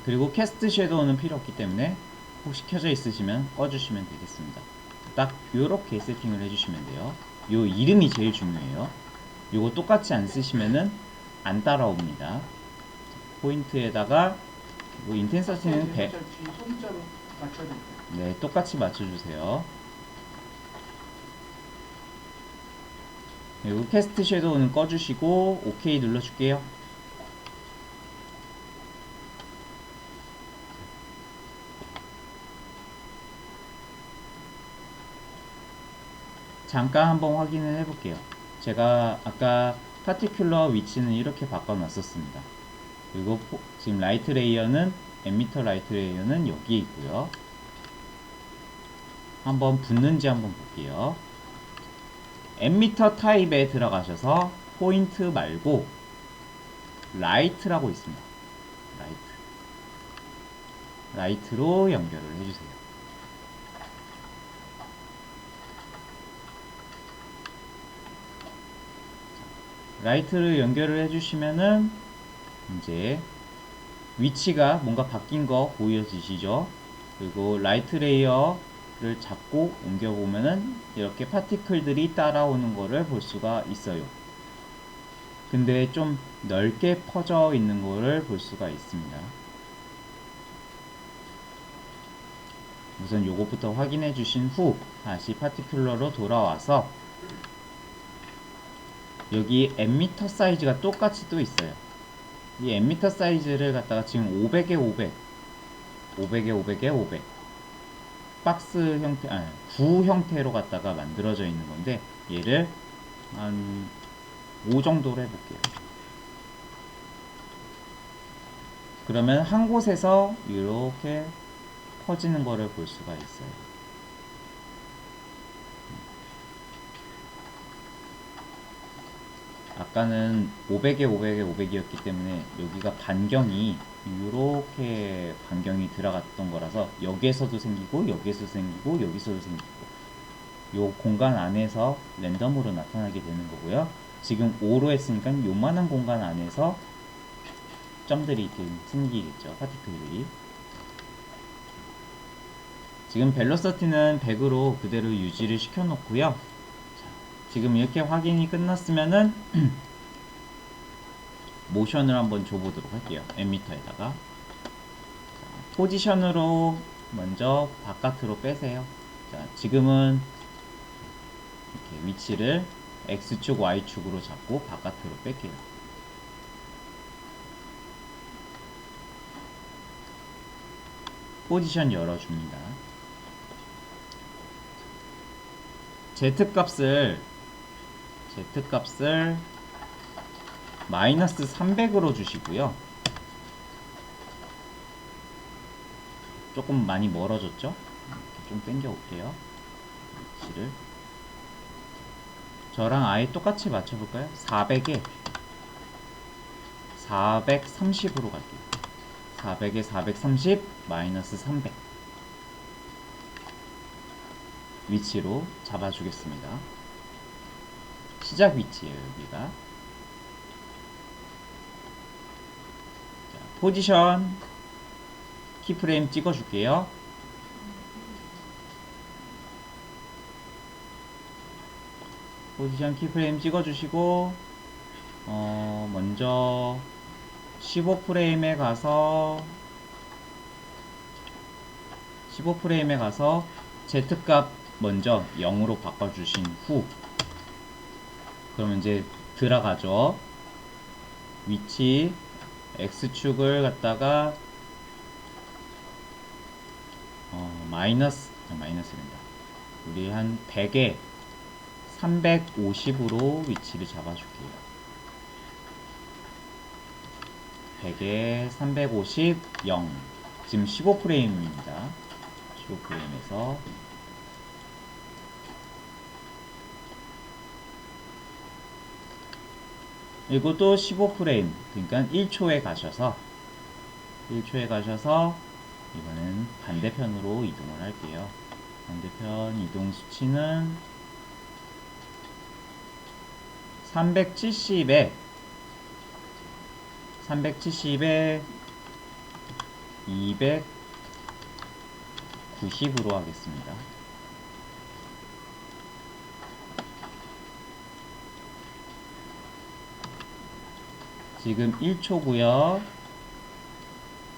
그리고 캐스트 섀도우는 필요 없기 때문에 혹시 켜져 있으시면 꺼주시면 되겠습니다. 딱 이렇게 세팅을 해주시면 돼요. 요 이름이 제일 중요해요. 요거 똑같이 안 쓰시면은 안 따라옵니다. 포인트에다가 인텐서티는 100. 뒤 손자로 맞춰야 됩니다. 네, 똑같이 맞춰주세요. 그리고 캐스트 섀도우는 꺼주시고 OK 눌러줄게요. 잠깐 한번 확인을 해볼게요. 제가 아까 파티큘러 위치는 이렇게 바꿔놨었습니다. 그리고 지금 라이트 레이어는 엠미터 라이트 레이어는 여기에 있고요. 한번 붙는지 한번 볼게요. 엠미터 타입에 들어가셔서 포인트 말고 라이트라고 있습니다. 라이트로 연결을 해주세요. 라이트를 연결을 해주시면은 이제 위치가 뭔가 바뀐 거 보여지시죠? 그리고 라이트 레이어를 잡고 옮겨보면은 이렇게 파티클들이 따라오는 거를 볼 수가 있어요. 근데 좀 넓게 퍼져 있는 거를 볼 수가 있습니다. 우선 요것부터 확인해 주신 후 다시 파티큘러로 돌아와서 여기 엠미터 사이즈가 똑같이 또 있어요. 이 엠미터 사이즈를 갖다가 지금 500에 500 500에 500에 500 박스 형태, 구 형태로 갖다가 만들어져 있는 건데 얘를 한 5 정도로 해볼게요. 그러면 한 곳에서 이렇게 퍼지는 거를 볼 수가 있어요. 아까는 500에 500에 500이었기 때문에 여기가 반경이 이렇게 반경이 들어갔던 거라서 여기에서도 생기고 여기에서도 생기고 여기서도 생기고 요 공간 안에서 랜덤으로 나타나게 되는 거고요. 지금 5로 했으니까 요만한 공간 안에서 점들이 이렇게 생기겠죠. 파티클들이. 지금 벨로서티는 100으로 그대로 유지를 시켜 놓고요. 지금 이렇게 확인이 끝났으면은 모션을 한번 줘보도록 할게요. 엠미터에다가 포지션으로 먼저 바깥으로 빼세요. 자, 지금은 이렇게 위치를 X축, Y축으로 잡고 바깥으로 뺄게요. 포지션 열어줍니다. Z값을 마이너스 300으로 주시고요. 조금 많이 멀어졌죠? 이렇게 좀 당겨 올게요. 위치를 저랑 아예 똑같이 맞춰볼까요? 400에 430으로 갈게요. 400에 430 마이너스 300 위치로 잡아주겠습니다. 시작 위치예요, 여기가. 자, 포지션 키프레임 찍어줄게요. 포지션 키프레임 찍어주시고 먼저 15프레임에 가서 Z값 먼저 0으로 바꿔주신 후 그러면 이제 들어가죠. 위치 X축을 갖다가 마이너스입니다. 우리 한 100에 350으로 위치를 잡아줄게요. 100에 350, 0. 지금 15프레임입니다. 15프레임에서 이것도 15프레임, 그러니까 1초에 가셔서 이거는 반대편으로 이동을 할게요. 반대편 이동 수치는 370에 290으로 하겠습니다. 지금 1초고요.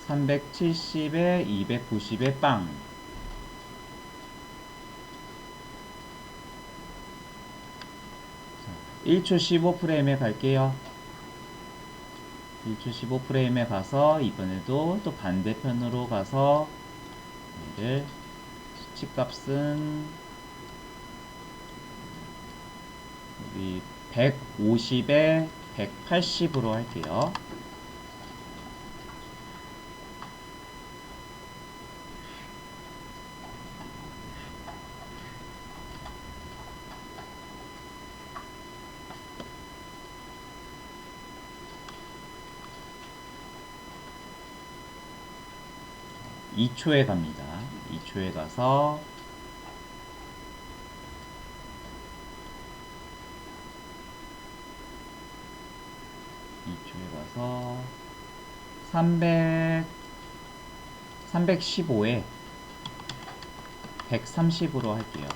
370에 290에 빵. 1초 15프레임에 갈게요. 1초 15프레임에 가서 이번에도 또 반대편으로 가서 얘를 수치값은 우리 150에 180으로 할게요. 이 2초에 갑니다. 2초에 가서 에 가서 315에 130으로 할게요.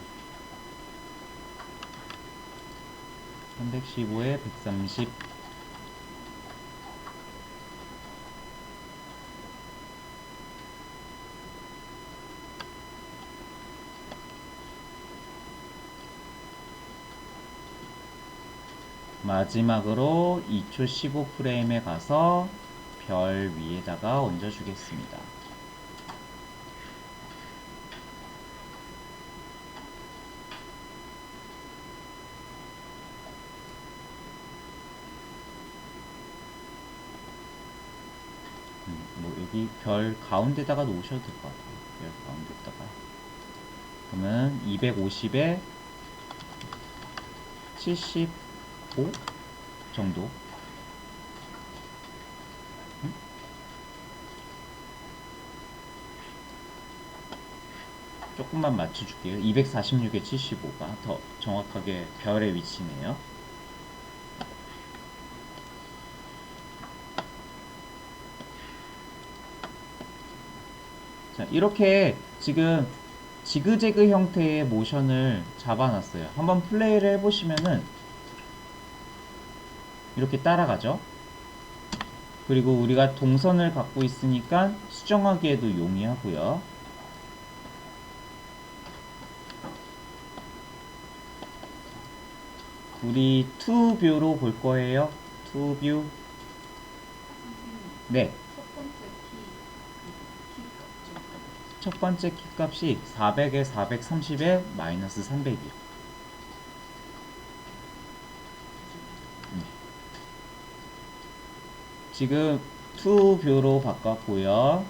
315에 130. 마지막으로 2초 15프레임에 가서 별 위에다가 얹어주겠습니다. 뭐 여기 별 가운데다가 놓으셔도 될 것 같아요. 별 가운데다가. 그러면 250에 75 정도. 조금만 맞춰줄게요. 246에 75가 더 정확하게 별의 위치네요. 자, 이렇게 지금 지그재그 형태의 모션을 잡아놨어요. 한번 플레이를 해보시면은 이렇게 따라가죠. 그리고 우리가 동선을 갖고 있으니까 수정하기에도 용이하고요. 우리 투뷰로 볼 거예요. 투뷰. 네. 첫 번째 키 값이 400에 430에 마이너스 300이요. 지금 투뷰로 바꿨고요.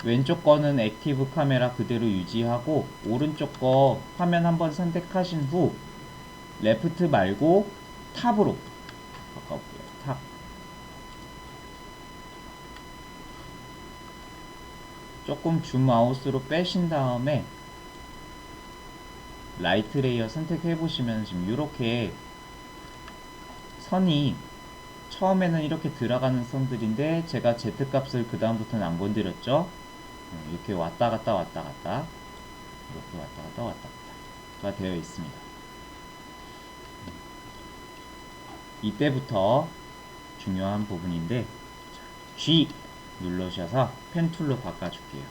왼쪽 거는 액티브 카메라 그대로 유지하고 오른쪽 거 화면 한번 선택하신 후 레프트 말고 탑으로 바꿔볼게요. 탑. 조금 줌 아웃으로 빼신 다음에 라이트 레이어 선택해 보시면 지금 이렇게 선이 처음에는 이렇게 들어가는 선들인데 제가 Z 값을 그 다음부터는 안 건드렸죠. 이렇게 왔다 갔다 왔다 갔다 이렇게 왔다 갔다 왔다 갔다가 되어 있습니다. 이때부터 중요한 부분인데 G 눌러주셔서 펜 툴로 바꿔줄게요.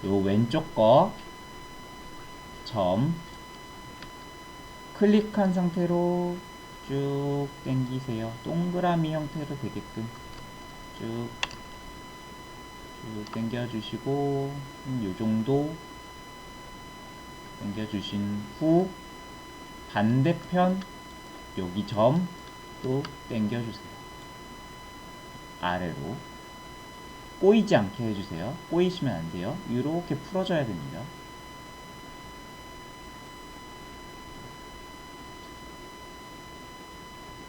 요 왼쪽 거 점 클릭한 상태로 쭉 당기세요. 동그라미 형태로 되게끔 쭉 당겨주시고 요 정도 당겨주신 후 반대편 여기 점 또 당겨주세요. 아래로 꼬이지 않게 해주세요. 꼬이시면 안 돼요. 이렇게 풀어줘야 됩니다.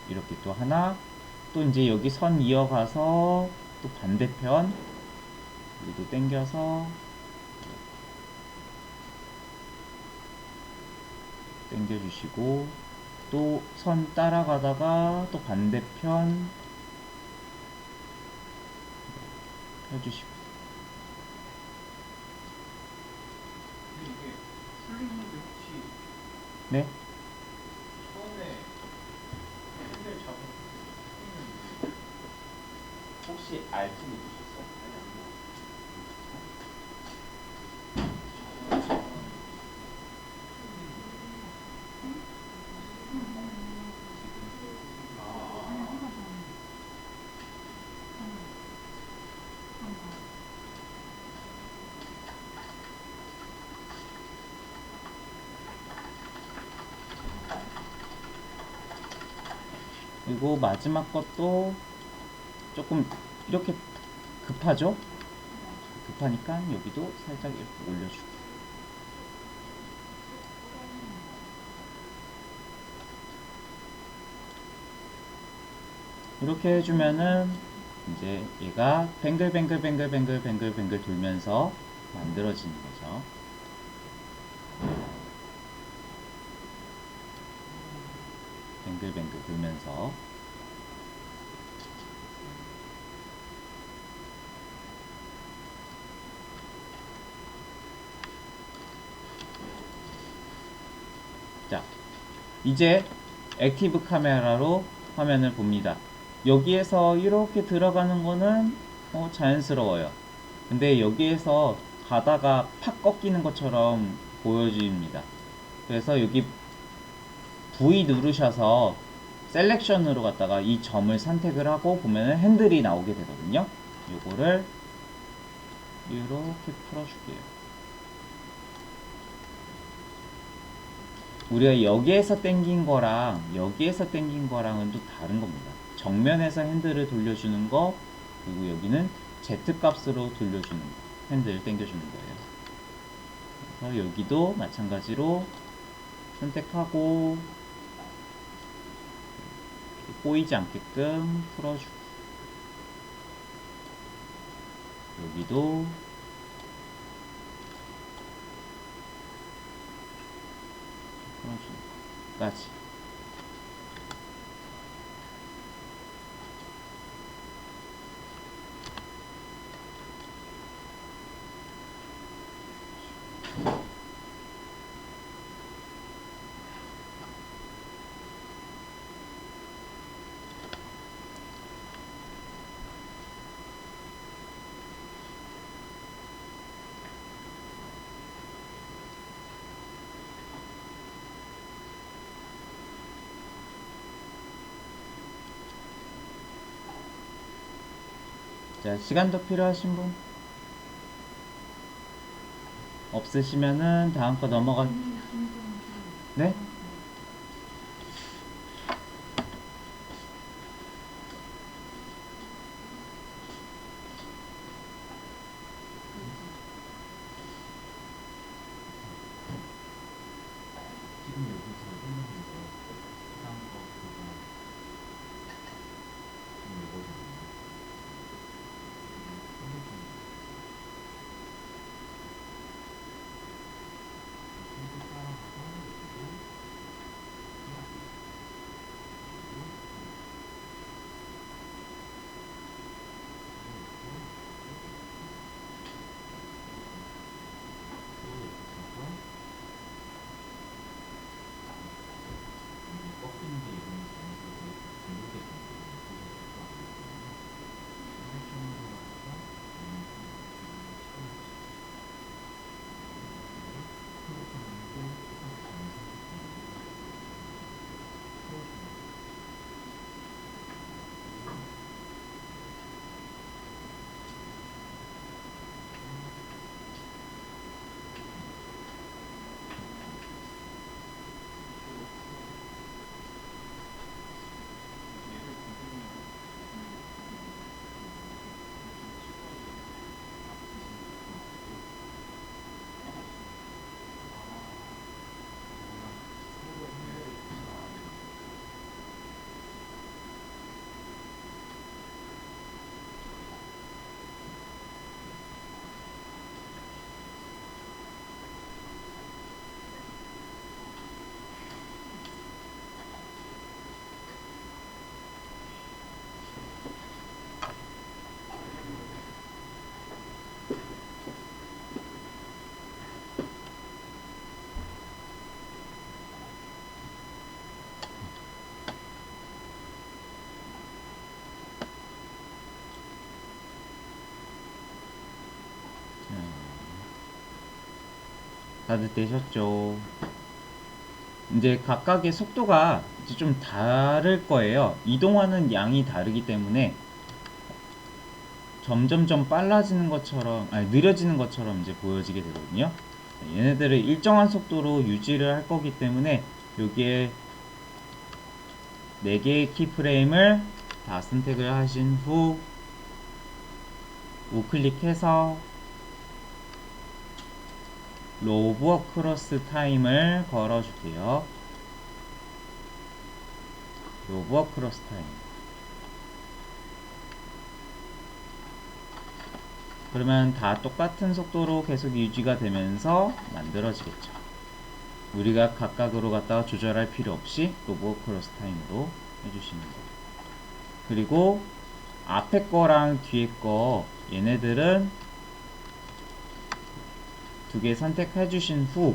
이렇게 또 하나, 또 이제 여기 선 이어가서 또 반대편 여기도 당겨서 당겨주시고 또 선 따라가다가 또 반대편 펴주시고 이게 풀리는데 혹시 네? 처음에 핸들 잡은 혹시 알트 누르셨어요? 그리고 마지막 것도 조금 이렇게 급하죠? 급하니까 여기도 살짝 이렇게 올려주고. 이렇게 해주면은 이제 얘가 뱅글뱅글 돌면서 만들어지는 거죠. 뱅글뱅글 돌면서. 자, 이제 액티브 카메라로 화면을 봅니다. 여기에서 이렇게 들어가는 거는 자연스러워요. 근데 여기에서 가다가 팍 꺾이는 것처럼 보여집니다. 그래서 여기 V 누르셔서 셀렉션으로 갔다가 이 점을 선택을 하고 보면은 핸들이 나오게 되거든요. 요거를 이렇게 풀어줄게요. 우리가 여기에서 당긴 거랑 여기에서 당긴 거랑은 또 다른 겁니다. 정면에서 핸들을 돌려주는 거, 그리고 여기는 Z 값으로 돌려주는 거, 핸들 당겨주는 거예요. 그래서 여기도 마찬가지로 선택하고 꼬이지 않게끔 풀어주고, 여기도 풀어주는 거까지. 자, 시간 더 필요하신 분? 없으시면은 다음 거 넘어가. 네? 지금 여기서 설명한 거 다음 거 그거 지금 이거거든요. 따라가서 따뜻해졌죠. 이제 각각의 속도가 이제 좀 다를 거예요. 이동하는 양이 다르기 때문에 점점점 빨라지는 것처럼, 아니 느려지는 것처럼 이제 보여지게 되거든요. 얘네들을 일정한 속도로 유지를 할 거기 때문에 여기에 4개의 키프레임을 다 선택을 하신 후 우클릭해서 로브 어크로스 타임을 걸어줄게요. 로브 어크로스 타임. 그러면 다 똑같은 속도로 계속 유지가 되면서 만들어지겠죠. 우리가 각각으로 갖다가 조절할 필요 없이 로브 어크로스 타임으로 해주시는 거예요. 그리고 앞에 거랑 뒤에 거 얘네들은 2개 선택해 주신 후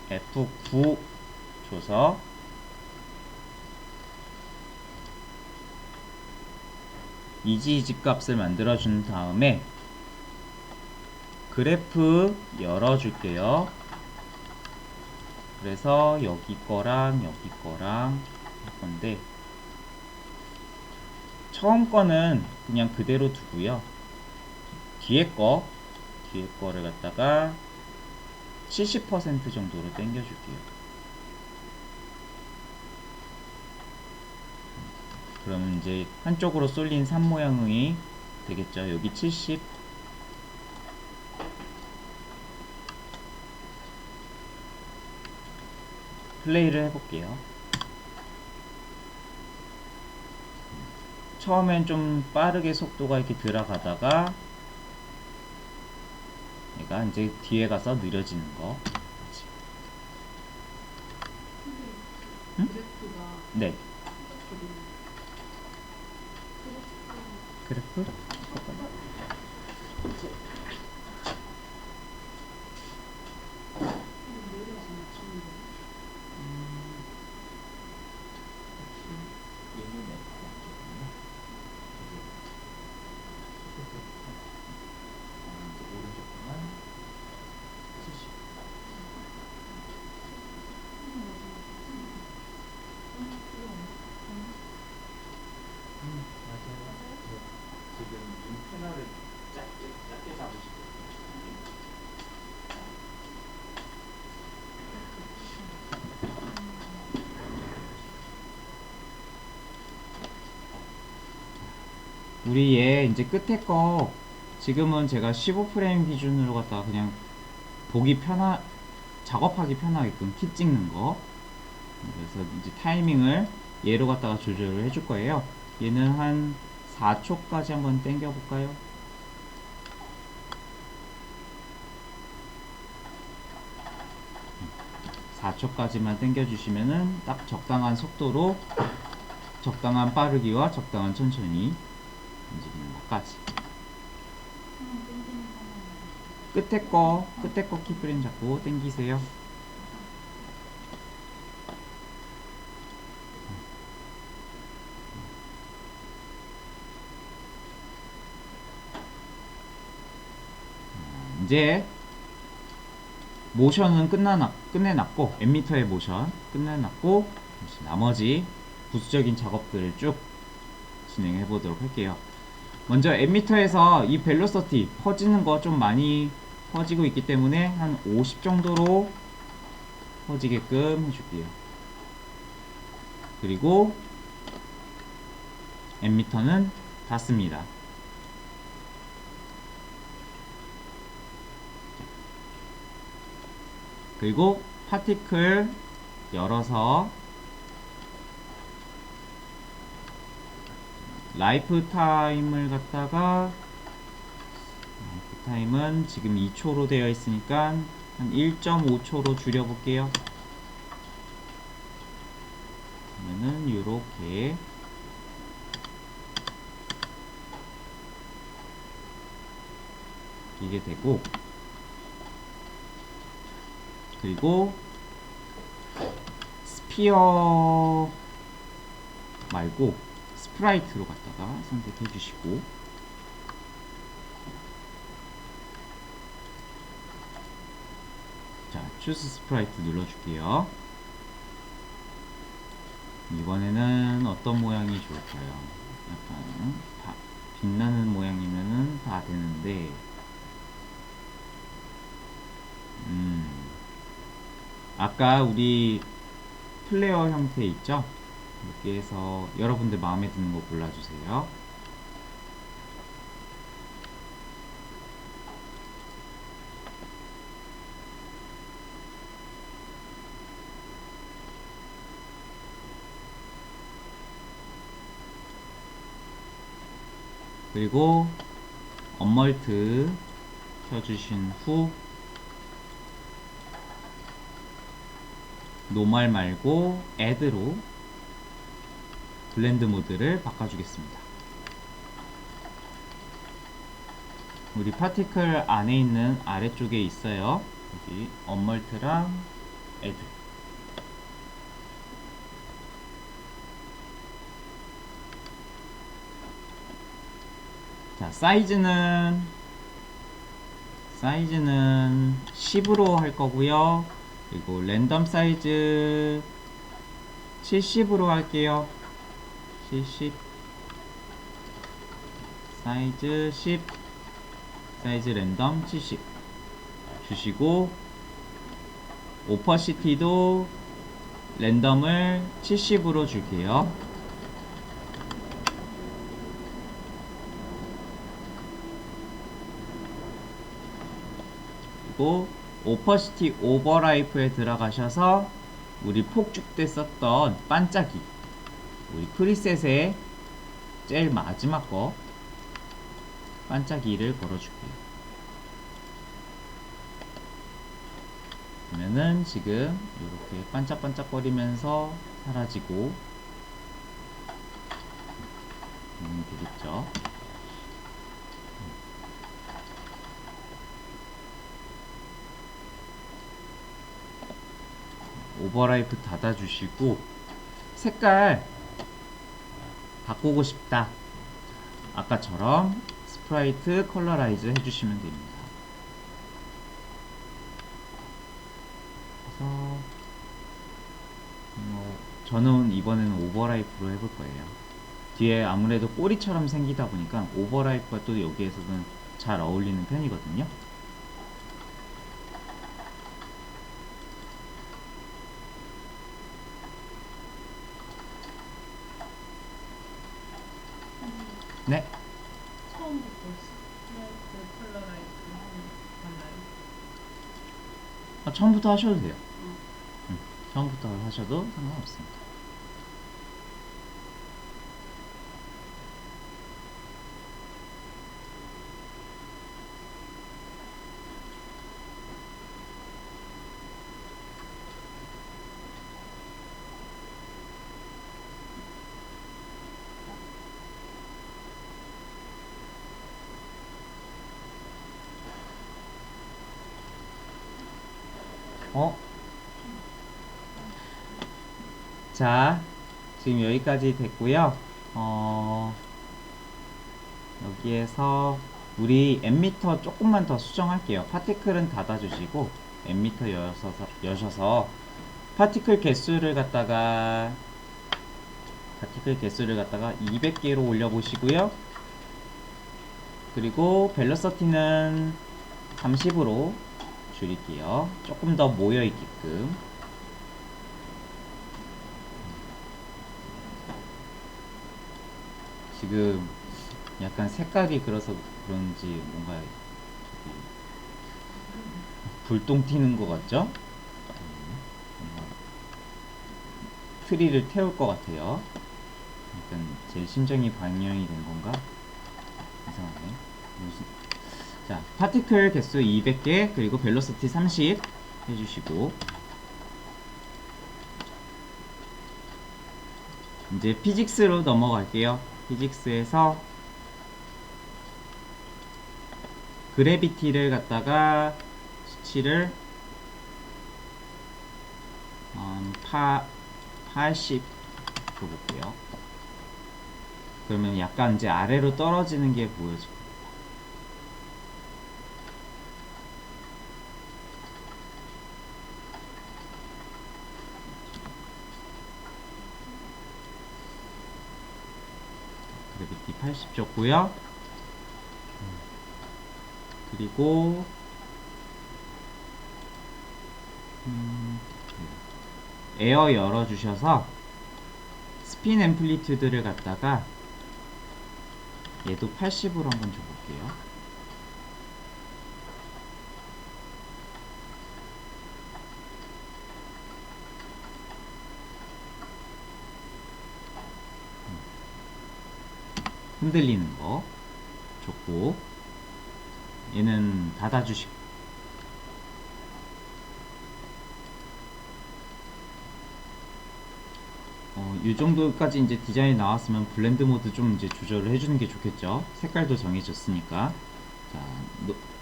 F9 줘서 이지 값을 만들어 준 다음에 그래프 열어 줄게요. 그래서 여기 거랑 여기 거랑 할 건데 처음 거는 그냥 그대로 두고요. 뒤에 거를 갖다가 70% 정도로 당겨줄게요. 그럼 이제 한쪽으로 쏠린 산 모양이 되겠죠. 여기 70. 플레이를 해볼게요. 처음엔 좀 빠르게 속도가 이렇게 들어가다가 얘가 이제 뒤에 가서 느려지는 거. 응? 네. 그래프? 지금 이 패널을 작게 잡으시고 우리 얘 이제 끝에 거 지금은 제가 15프레임 기준으로 갖다가 그냥 보기 작업하기 편하게끔 키 찍는 거. 그래서 이제 타이밍을 얘로 갖다가 조절을 해줄 거예요. 얘는 한 4초까지 한번 당겨 볼까요? (4초까지만) 당겨주시면은 딱 적당한 속도로 적당한 빠르기와 적당한 천천히 움직이는 것까지. 끝에 거 키프레임 잡고 당기세요. 이제 모션은 끝내놨고 앰미터의 모션 끝내놨고 나머지 부수적인 작업들을 쭉 진행해 보도록 할게요. 먼저 앰미터에서 이 벨로시티 퍼지는 거 좀 많이 퍼지고 있기 때문에 한 50 정도로 퍼지게끔 해줄게요. 그리고 앰미터는 닫습니다. 그리고 파티클 열어서 라이프 타임을 갖다가 라이프 타임은 지금 2초로 되어 있으니까 한 1.5초로 줄여 볼게요. 그러면은 요렇게 이게 되고, 그리고 스피어 말고 스프라이트로 갖다가 선택해 주시고, 자, 추스 스프라이트 눌러줄게요. 이번에는 어떤 모양이 좋을까요? 약간 빛나는 모양이면은 다 되는데, 아까 우리 플레어 형태 있죠? 여기에서 여러분들 마음에 드는 거 골라주세요. 그리고 언멀트 켜주신 후 노멀 말고 애드로 블렌드 모드를 바꿔주겠습니다. 우리 파티클 안에 있는 아래쪽에 있어요. 여기 언멀트랑 애드. 자, 사이즈는 10으로 할 거고요. 그리고 랜덤 사이즈 70으로 할게요. 70 사이즈 10 사이즈 랜덤 70 주시고, 오퍼시티도 랜덤을 70으로 줄게요. 그리고 오퍼시티 오버라이프에 들어가셔서 우리 폭죽 때 썼던 반짝이, 우리 프리셋의 제일 마지막 거 반짝이를 걸어줄게요. 그러면은 지금 이렇게 반짝반짝거리면서 사라지고 되겠죠. 오버라이프 닫아주시고, 색깔 바꾸고 싶다, 아까처럼 스프라이트 컬러라이즈 해주시면 됩니다. 그래서 저는 이번에는 오버라이프로 해볼 거예요. 뒤에 아무래도 꼬리처럼 생기다 보니까 오버라이프가 또 여기에서는 잘 어울리는 편이거든요. 네. 처음부터 스프라이트 컬러라이트 하면 달라요? 처음부터 하셔도 돼요. 처음부터 하셔도 상관없습니다. 자, 지금 여기까지 됐고요. 여기에서 우리 엠미터 조금만 더 수정할게요. 파티클은 닫아주시고 엠미터 여셔서 파티클 개수를 갖다가 200개로 올려보시고요. 그리고 벨로서티는 30으로 줄일게요. 조금 더 모여있게끔. 지금 약간 색깔이 그래서 그런지 뭔가 불똥 튀는 것 같죠? 뭔가 트리를 태울 것 같아요. 약간 제 심정이 반영이 된 건가? 이상하네. 자, 파티클 개수 200개, 그리고 벨로시티 30 해주시고, 이제 피직스로 넘어갈게요. 피직스에서 그래비티를 갖다가 수치를 80 줘볼게요. 그러면 약간 이제 아래로 떨어지는 게 보여질 겁니다. 80 줬고요. 그리고 에어 열어주셔서 스핀 앰플리튜드를 갖다가 얘도 80으로 한번 줘볼게요. 흔들리는 거 좋고, 얘는 닫아주시고, 이 정도까지 이제 디자인이 나왔으면 블렌드 모드 좀 이제 조절을 해주는 게 좋겠죠. 색깔도 정해졌으니까. 자,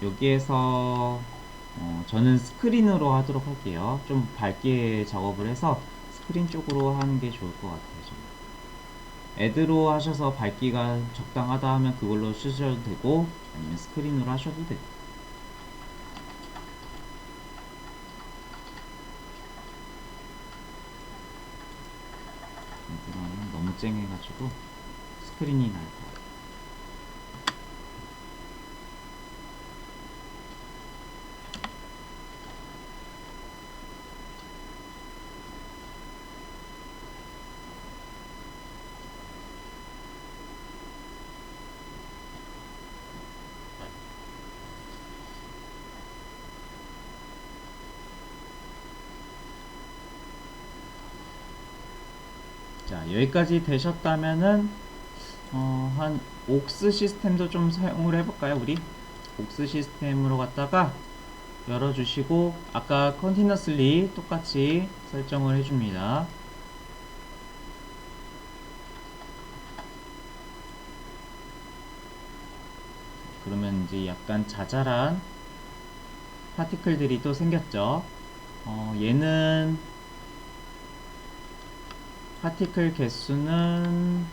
여기에서 저는 스크린으로 하도록 할게요. 좀 밝게 작업을 해서 스크린 쪽으로 하는 게 좋을 것 같아요. 저는. 애드로 하셔서 밝기가 적당하다 하면 그걸로 쓰셔도 되고, 아니면 스크린으로 하셔도 되고. 애드로 하면 너무 쨍해가지고 스크린이 나을 것 같아요. 자, 여기까지 되셨다면은 한 옥스 시스템도 좀 사용을 해볼까요? 우리 옥스 시스템으로 갔다가 열어주시고, 아까 컨티너슬리 똑같이 설정을 해줍니다. 그러면 이제 약간 자잘한 파티클들이 또 생겼죠. 얘는 파티클 개수는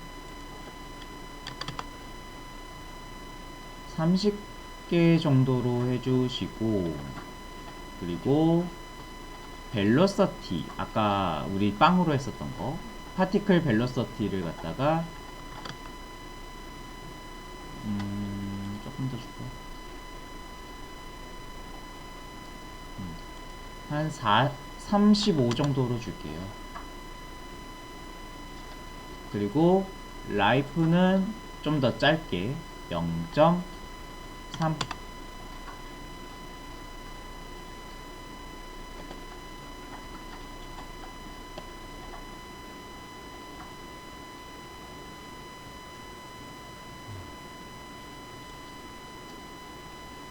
30개 정도로 해주시고, 그리고 벨로서티, 아까 우리 빵으로 했었던 거, 파티클 벨로서티를 갖다가 조금 더 줄까? 한 35 정도로 줄게요. 그리고 라이프는 좀 더 짧게 0.3.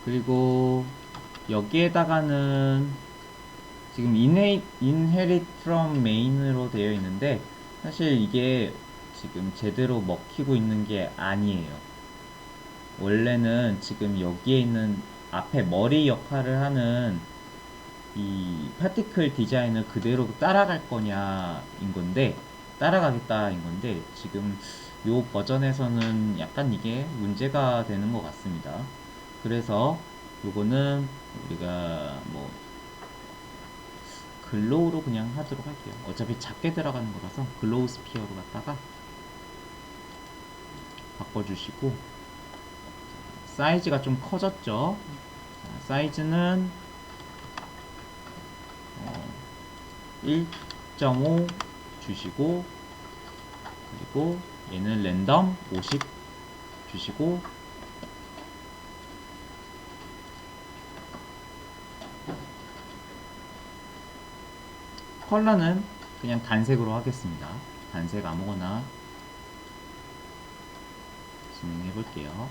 그리고 여기에다가는 지금 inherit from main으로 되어 있는데, 사실 이게 지금 제대로 먹히고 있는 게 아니에요. 원래는 지금 여기에 있는 앞에 머리 역할을 하는 이 파티클 디자인을 그대로 따라갈 거냐인 건데, 따라가겠다인 건데, 지금 요 버전에서는 약간 이게 문제가 되는 것 같습니다. 그래서 요거는 우리가 뭐 글로우로 그냥 하도록 할게요. 어차피 작게 들어가는 거라서 글로우 스피어로 갖다가 바꿔주시고, 사이즈가 좀 커졌죠. 자, 사이즈는 1.5 주시고, 그리고 얘는 랜덤 50 주시고, 컬러는 그냥 단색으로 하겠습니다. 단색 아무거나 진행해 볼게요.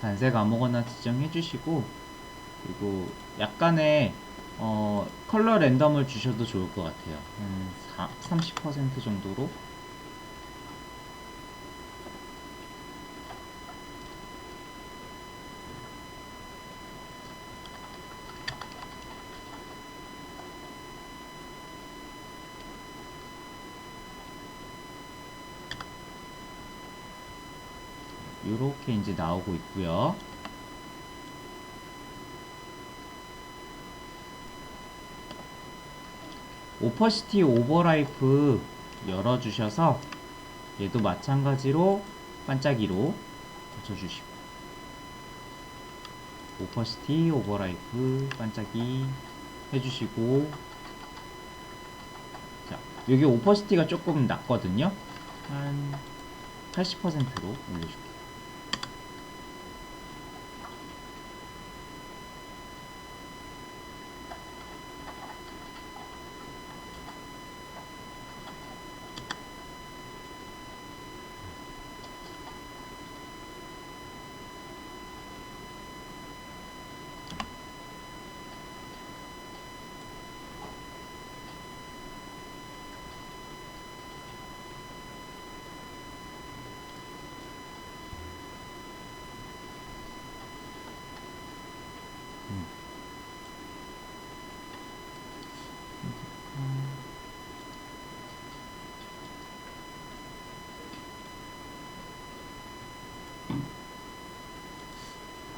단색 아무거나 지정해 주시고, 그리고 약간의 컬러 랜덤을 주셔도 좋을 것 같아요. 한 30% 정도로. 요렇게 이제 나오고 있고요. 오퍼시티 오버라이프 열어주셔서 얘도 마찬가지로 반짝이로 붙여주시고, 오퍼시티 오버라이프 반짝이 해주시고, 자, 여기 오퍼시티가 조금 낮거든요. 한 80%로 올려줄게요.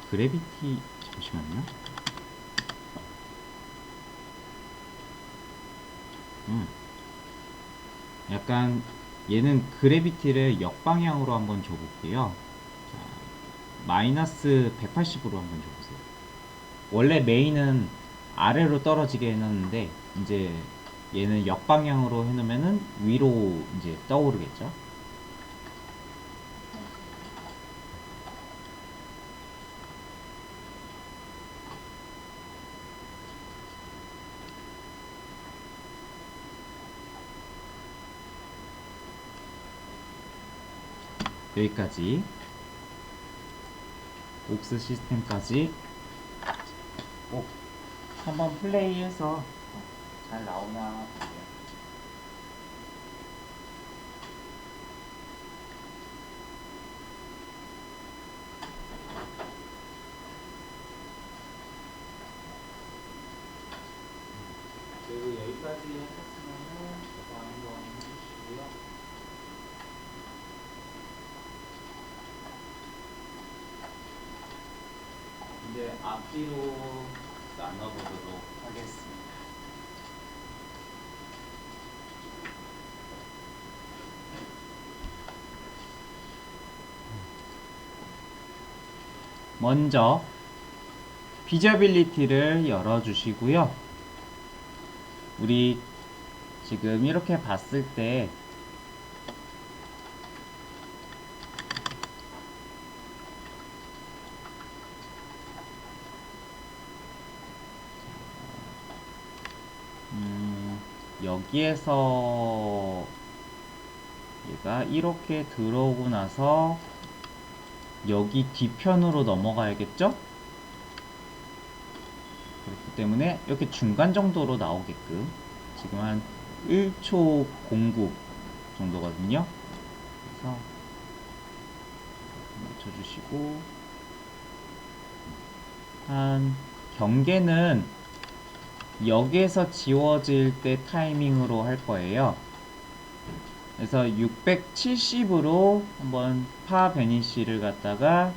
그래비티, 잠시만요. 약간 얘는 그래비티를 역방향으로 한번 줘볼게요. 자, 마이너스 180으로 한번 줘보세요. 원래 메인은 아래로 떨어지게 해놨는데 이제 얘는 역방향으로 해놓으면은 위로 이제 떠오르겠죠. 여기까지 옥스 시스템까지 꼭 한번 플레이해서 잘 나오나 볼게요. 그리고 여기까지 하셨으면은 저거 한번 해주시고요. 이제 앞뒤로 나눠보도록 하겠습니다. 먼저 비저빌리티를 열어주시고요. 우리 지금 이렇게 봤을 때 여기에서 얘가 이렇게 들어오고 나서 여기 뒤편으로 넘어가야겠죠? 그렇기 때문에 이렇게 중간 정도로 나오게끔 지금 한 1초 09 정도거든요. 그래서 맞춰주시고, 한 경계는 여기에서 지워질 때 타이밍으로 할 거예요. 그래서 670으로 한번 파 베니쉬를 갖다가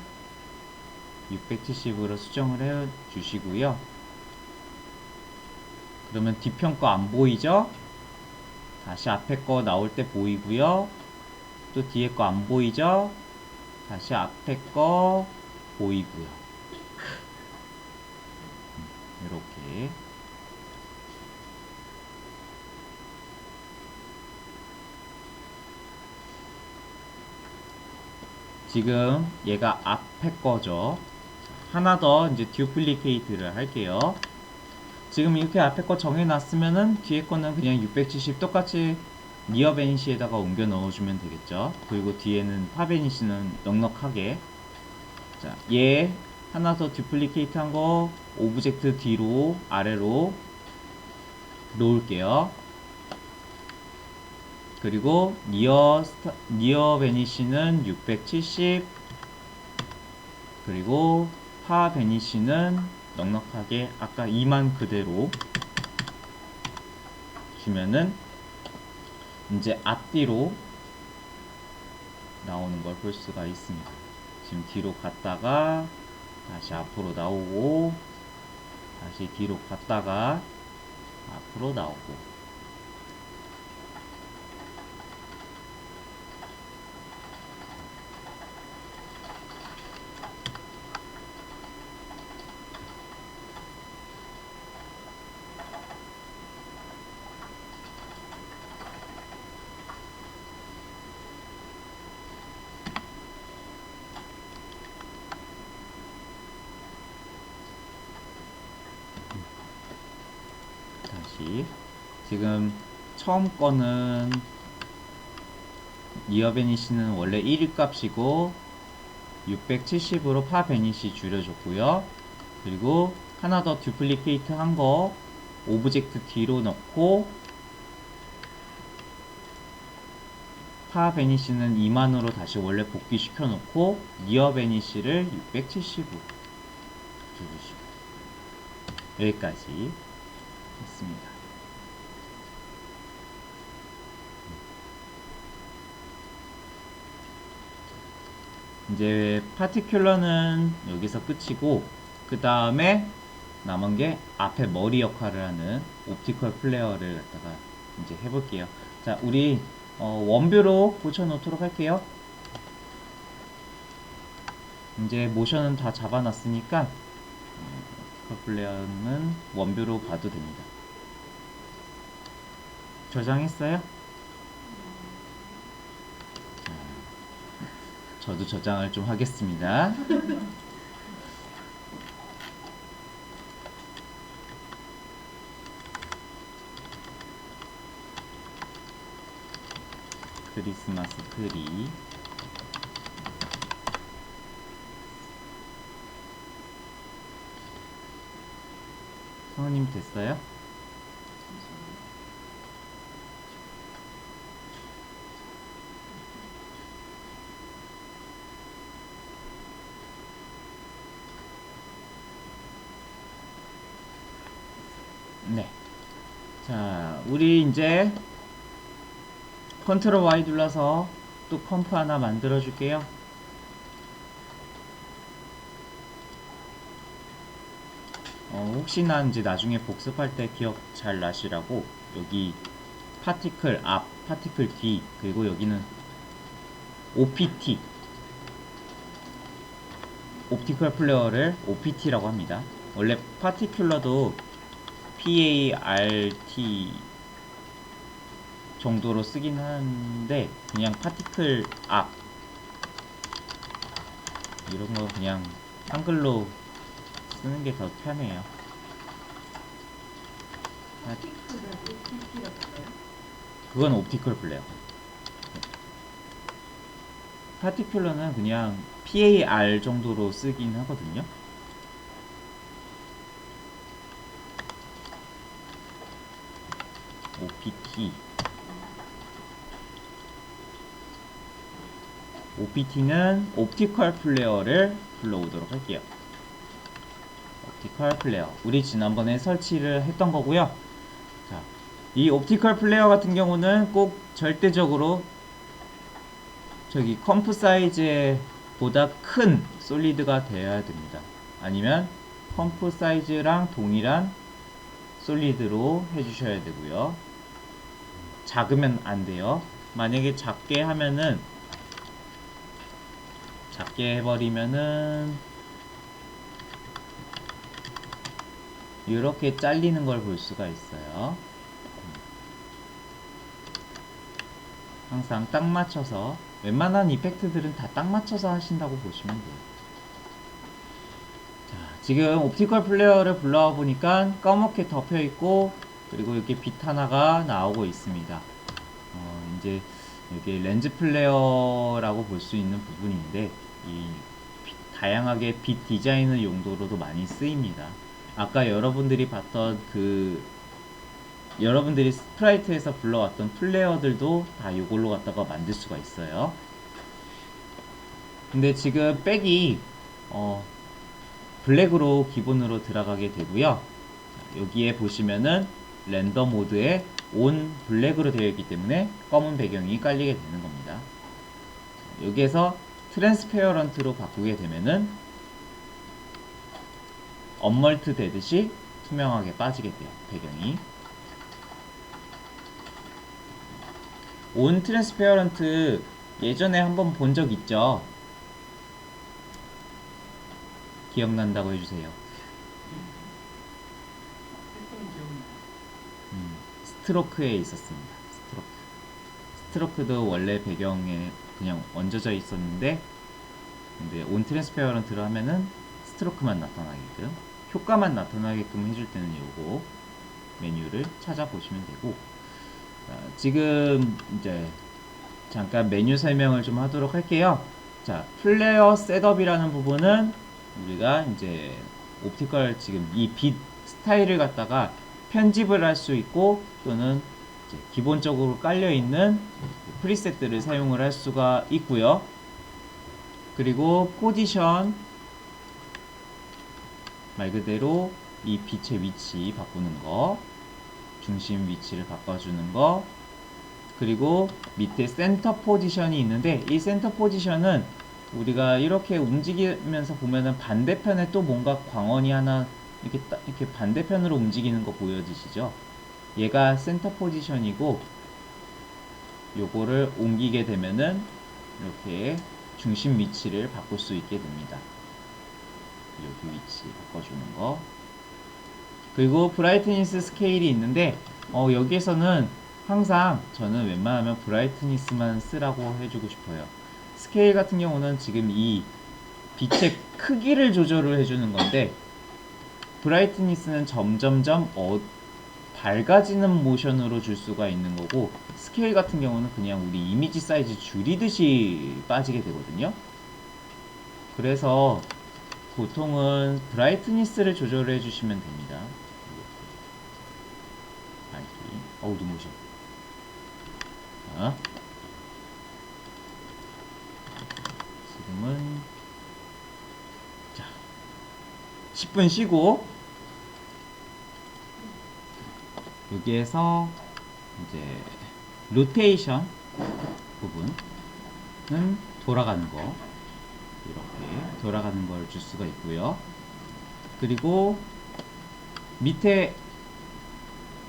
670으로 수정을 해 주시고요. 그러면 뒤편 거 안 보이죠? 다시 앞에 거 나올 때 보이고요. 또 뒤에 거 안 보이죠? 다시 앞에 거 보이고요. 이렇게. 지금 얘가 앞에 거죠. 하나 더 이제 듀플리케이트를 할게요. 지금 이렇게 앞에 거 정해놨으면은 뒤에 거는 그냥 670 똑같이 니어 베니시에다가 옮겨 넣어주면 되겠죠. 그리고 뒤에는 파 베니시는 넉넉하게. 자, 얘 하나 더 듀플리케이트 한 거 오브젝트 뒤로 아래로 놓을게요. 그리고 니어 베니시는 670, 그리고 파 베니시는 넉넉하게 아까 2만 그대로 주면은 이제 앞뒤로 나오는 걸 볼 수가 있습니다. 지금 뒤로 갔다가 다시 앞으로 나오고 다시 뒤로 갔다가 앞으로 나오고. 다시 지금 처음 거는 니어 베니시는 원래 1위 값이고 670으로 파 베니시 줄여줬고요. 그리고 하나 더 듀플리케이트 한 거 오브젝트 뒤로 넣고 파 베니시는 2만으로 다시 원래 복귀시켜 놓고 니어 베니시를 670으로 줄여주시고 여기까지 했습니다. 이제 파티큘러는 여기서 끝이고 그 다음에 남은 게 앞에 머리 역할을 하는 옵티컬 플레어를 갖다가 이제 해볼게요. 자, 우리 원뷰로 붙여놓도록 할게요. 이제 모션은 다 잡아놨으니까 옵티컬 플레어는 원뷰로 봐도 됩니다. 저장했어요? 저도 저장을 좀 하겠습니다. 크리스마스 트리. 성우님 됐어요? 네. 자, 우리 이제 컨트롤 Y 눌러서 또 컴프 하나 만들어 줄게요. 혹시나 이제 나중에 복습할 때 기억 잘 나시라고 여기 파티클 앞, 파티클 뒤, 그리고 여기는 OPT 옵티컬 플레어를 OPT라고 합니다. 원래 파티큘러도 PART 정도로 쓰긴 하는데 그냥 파티클 앞 이런 거 그냥 한글로 쓰는 게 더 편해요. 파티클을 OPT라고 해요? 그건 옵티컬 플레어. 파티큘러는 그냥 PAR 정도로 쓰긴 하거든요. OPT. OPT는 옵티컬 플레어를 불러오도록 할게요. 옵티컬 플레어. 우리 지난번에 설치를 했던 거고요. 자, 이 옵티컬 플레어 같은 경우는 꼭 절대적으로 저기 컴프 사이즈에 보다 큰 솔리드가 되어야 됩니다. 아니면 컴프 사이즈랑 동일한 솔리드로 해주셔야 되고요. 작으면 안 돼요. 만약에 작게 하면은 작게 해버리면은 이렇게 잘리는 걸 볼 수가 있어요. 항상 딱 맞춰서 웬만한 이펙트들은 다 딱 맞춰서 하신다고 보시면 돼요. 자, 지금 옵티컬 플레어를 불러와 보니까 까맣게 덮여 있고 그리고 이렇게 빛 하나가 나오고 있습니다. 이제 이게 렌즈 플레어라고 볼 수 있는 부분인데 이 다양하게 빛 디자인의 용도로도 많이 쓰입니다. 아까 여러분들이 봤던 여러분들이 스프라이트에서 불러왔던 플레어들도 다 이걸로 갖다가 만들 수가 있어요. 근데 지금 백이 블랙으로 기본으로 들어가게 되고요. 여기에 보시면은 렌더 모드에 온 블랙으로 되어 있기 때문에 검은 배경이 깔리게 되는 겁니다. 여기에서 트랜스페어런트로 바꾸게 되면은 언멀트 되듯이 투명하게 빠지게 돼요. 배경이. 온 트랜스페어런트 예전에 한번 본 적 있죠? 기억난다고 해주세요. 했던 기억나. 스트로크에 있었습니다. 스트로크도 원래 배경에 그냥 얹어져 있었는데, 근데 온 트랜스페어런트를 하면은 스트로크만 나타나게끔, 효과만 나타나게끔 해줄 때는 요거 메뉴를 찾아보시면 되고, 자, 지금 이제 잠깐 메뉴 설명을 좀 하도록 할게요. 자, 플레어 셋업이라는 부분은 우리가 이제 옵티컬 지금 이 빛 스타일을 갖다가 편집을 할 수 있고, 또는 이제 기본적으로 깔려 있는 프리셋들을 사용을 할 수가 있고요. 그리고 포지션, 말 그대로 이 빛의 위치 바꾸는 거, 중심 위치를 바꿔주는 거, 그리고 밑에 센터 포지션이 있는데, 이 센터 포지션은 우리가 이렇게 움직이면서 보면은 반대편에 또 뭔가 광원이 하나 이렇게 반대편으로 움직이는 거 보여지시죠? 얘가 센터 포지션이고, 요거를 옮기게 되면은 이렇게 중심 위치를 바꿀 수 있게 됩니다. 여기 위치 바꿔주는 거. 그리고 브라이트니스 스케일이 있는데, 여기에서는 항상 저는 웬만하면 브라이트니스만 쓰라고 해주고 싶어요. 스케일 같은 경우는 지금 이 빛의 크기를 조절을 해주는 건데, 브라이트니스는 점점점 밝아지는 모션으로 줄 수가 있는 거고, 스케일 같은 경우는 그냥 우리 이미지 사이즈 줄이듯이 빠지게 되거든요. 그래서 보통은 브라이트니스를 조절해 주시면 됩니다. 어우, 눈부셔. 자, 지금은 자 10분 쉬고, 여기에서 이제 로테이션 부분은 돌아가는 거, 이렇게 돌아가는 걸 줄 수가 있고요. 그리고 밑에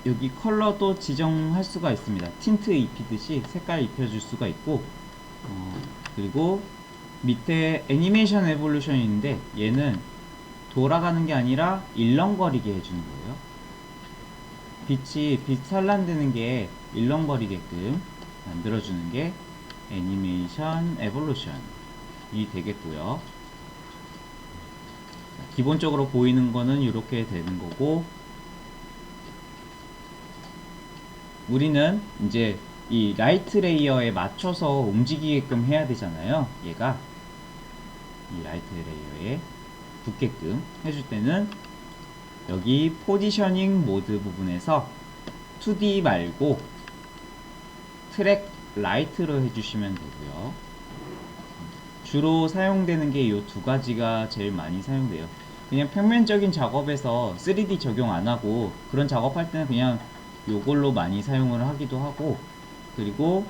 여기 컬러도 지정할 수가 있습니다. 틴트 입히듯이 색깔 입혀줄 수가 있고, 그리고 밑에 애니메이션 에볼루션이 있는데, 얘는 돌아가는 게 아니라 일렁거리게 해주는 거예요. 빛 산란되는 게 일렁거리게끔 만들어주는 게 애니메이션 에볼루션이 되겠고요. 기본적으로 보이는 거는 이렇게 되는 거고, 우리는 이제 이 라이트 레이어에 맞춰서 움직이게끔 해야 되잖아요. 얘가 이 라이트 레이어에 붙게끔 해줄 때는 여기 포지셔닝 모드 부분에서 2D 말고 트랙 라이트로 해주시면 되고요. 주로 사용되는 게 이 두 가지가 제일 많이 사용돼요. 그냥 평면적인 작업에서 3D 적용 안 하고 그런 작업할 때는 그냥 요걸로 많이 사용을 하기도 하고, 그리고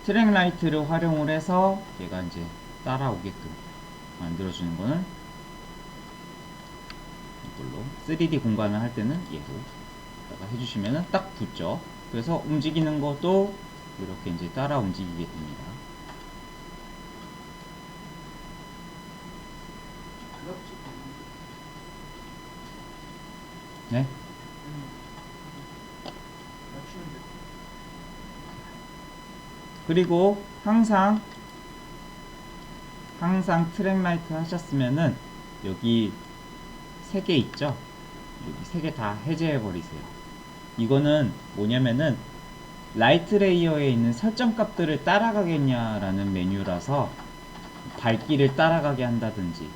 트랙 라이트를 활용을 해서 얘가 이제 따라오게끔 만들어주는 거는 이걸로 3D 공간을 할 때는 얘로 해주시면 딱 붙죠. 그래서 움직이는 것도 이렇게 이제 따라 움직이게 됩니다. 네? 그리고 항상 트랙 라이트 하셨으면은 여기 3개 있죠? 여기 3개 다 해제해 버리세요. 이거는 뭐냐면은 라이트 레이어에 있는 설정 값들을 따라가겠냐라는 메뉴라서 밝기를 따라가게 한다든지,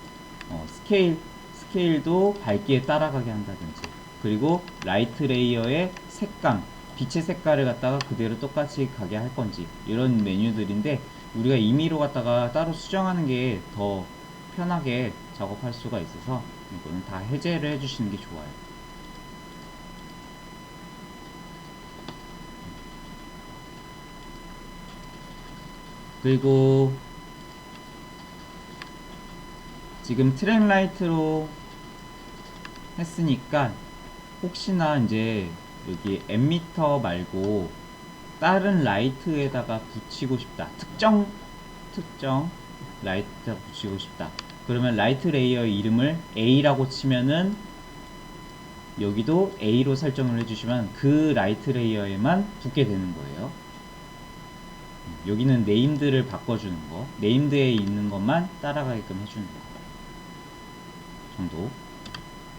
스케일도 밝기에 따라가게 한다든지, 그리고 라이트 레이어의 색감, 빛의 색깔을 갖다가 그대로 똑같이 가게 할 건지, 이런 메뉴들인데 우리가 임의로 갖다가 따로 수정하는 게 더 편하게 작업할 수가 있어서 이거는 다 해제를 해주시는 게 좋아요. 그리고 지금 트랙 라이트로 했으니까 혹시나 이제 여기 앰미터 말고 다른 라이트에다가 붙이고 싶다. 특정 라이트에다 붙이고 싶다. 그러면 라이트 레이어 이름을 A라고 치면은 여기도 A로 설정을 해주시면 그 라이트 레이어에만 붙게 되는 거예요. 여기는 네임드를 바꿔주는 거, 네임드에 있는 것만 따라가게끔 해주는 거 정도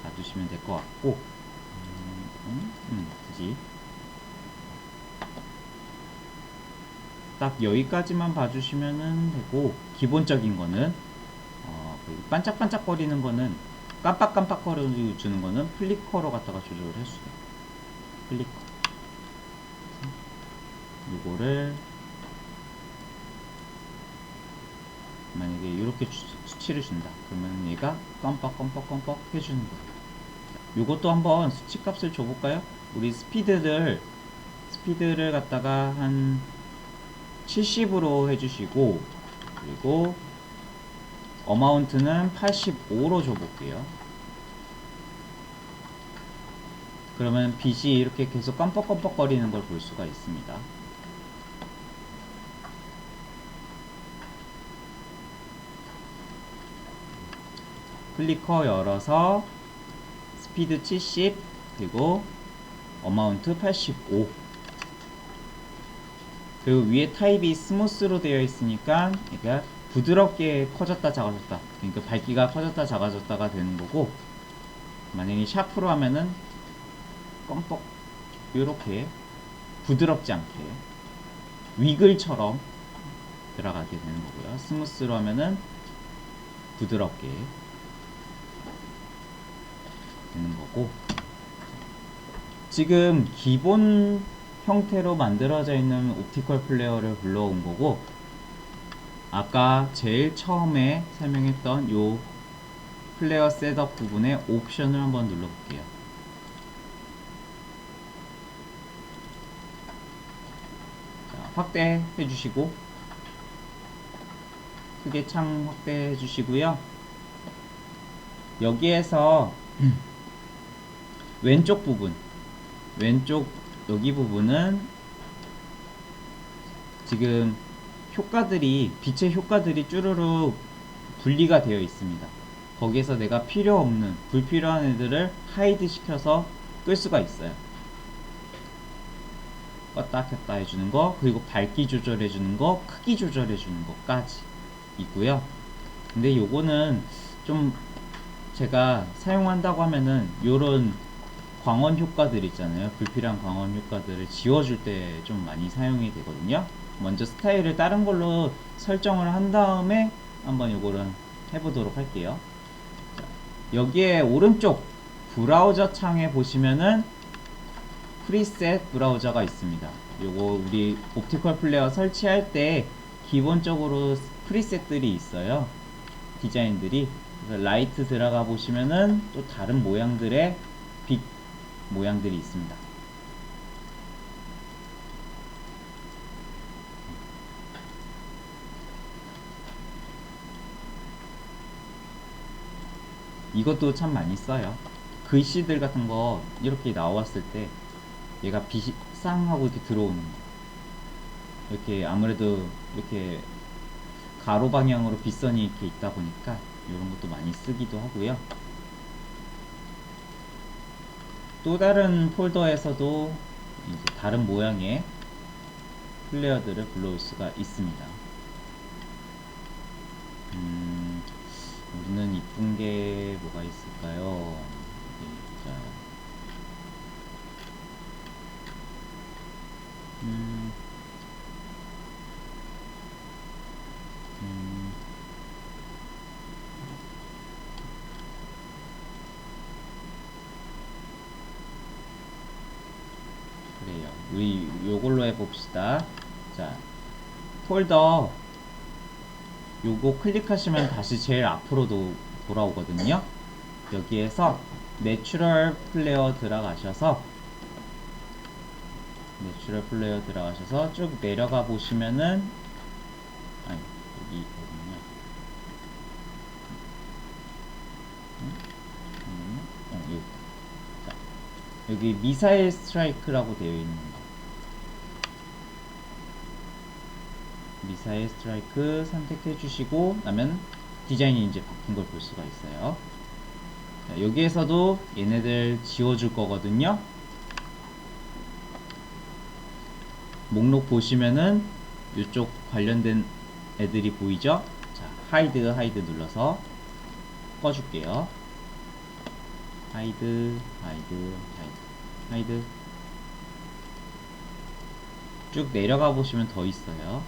놔두시면 될 것 같고, 그지? 딱 여기까지만 봐주시면 되고, 기본적인 거는 반짝반짝거리는 거는 깜빡깜빡거려 주는 거는 플리커로 갖다가 조절을 해주세요. 플리커. 요거를 만약에 이렇게 수치를 준다. 그러면 얘가 깜빡깜빡깜빡 해주는 거예요. 요것도 한번 수치 값을 줘볼까요? 우리 스피드를 갖다가 한 70으로 해주시고, 그리고 어마운트는 85로 줘볼게요. 그러면 빛이 이렇게 계속 깜빡깜빡거리는 걸 볼 수가 있습니다. 플리커 열어서 스피드 70 그리고 어마운트 85, 그리고 위에 타입이 스무스로 되어 있으니까 그러니까 부드럽게 커졌다 작아졌다, 그러니까 밝기가 커졌다 작아졌다가 되는 거고, 만약에 샤프로 하면은 껌뻑 이렇게 부드럽지 않게 위글처럼 들어가게 되는 거고요. 스무스로 하면은 부드럽게 되는 거고, 지금 기본 형태로 만들어져 있는 옵티컬 플레이어를 불러온 거고, 아까 제일 처음에 설명했던 요 플레이어 셋업 부분의 옵션을 한번 눌러볼게요. 자, 확대해 주시고, 크게 창 확대해 주시고요. 여기에서 왼쪽 부분, 왼쪽 여기 부분은 지금 효과들이, 빛의 효과들이 쭈루룩 분리가 되어 있습니다. 거기에서 내가 필요 없는 불필요한 애들을 하이드 시켜서 끌 수가 있어요. 껐다 켰다 해주는 거, 그리고 밝기 조절해주는 거, 크기 조절해주는 것까지 있고요. 근데 요거는 좀 제가 사용한다고 하면은 요런 광원 효과들 있잖아요. 불필요한 광원 효과들을 지워줄 때 좀 많이 사용이 되거든요. 먼저 스타일을 다른 걸로 설정을 한 다음에 한번 요거를 해보도록 할게요. 자, 여기에 오른쪽 브라우저 창에 보시면은 프리셋 브라우저가 있습니다. 요거 우리 옵티컬 플레이어 설치할 때 기본적으로 프리셋들이 있어요. 디자인들이. 그래서 라이트 들어가 보시면은 또 다른 모양들의 빛 모양들이 있습니다. 이것도 참 많이 써요. 글씨들 같은 거 이렇게 나왔을 때 얘가 빛이 쌍 하고 이렇게 들어오는 거, 이렇게 아무래도 이렇게 가로 방향으로 빛선이 이렇게 있다 보니까 이런 것도 많이 쓰기도 하고요. 또 다른 폴더에서도 이제 다른 모양의 플레이어들을 불러올 수가 있습니다. 우리는 이쁜 게 뭐가 있을까요? 자, 그래요. 우리 요걸로 해봅시다. 자, 폴더 요거 클릭하시면 다시 제일 앞으로도 돌아오거든요. 여기에서 내추럴 플레이어 들어가셔서 쭉 내려가 보시면은, 아니 여기 있거든요. 여기 미사일 스트라이크라고 되어 있는 거. 미사일 스트라이크 선택해 주시고 나면 디자인이 이제 바뀐 걸 볼 수가 있어요. 자, 여기에서도 얘네들 지워줄 거거든요. 목록 보시면은 이쪽 관련된 애들이 보이죠? 자, 하이드 눌러서 꺼줄게요. 하이드 쭉 내려가 보시면 더 있어요.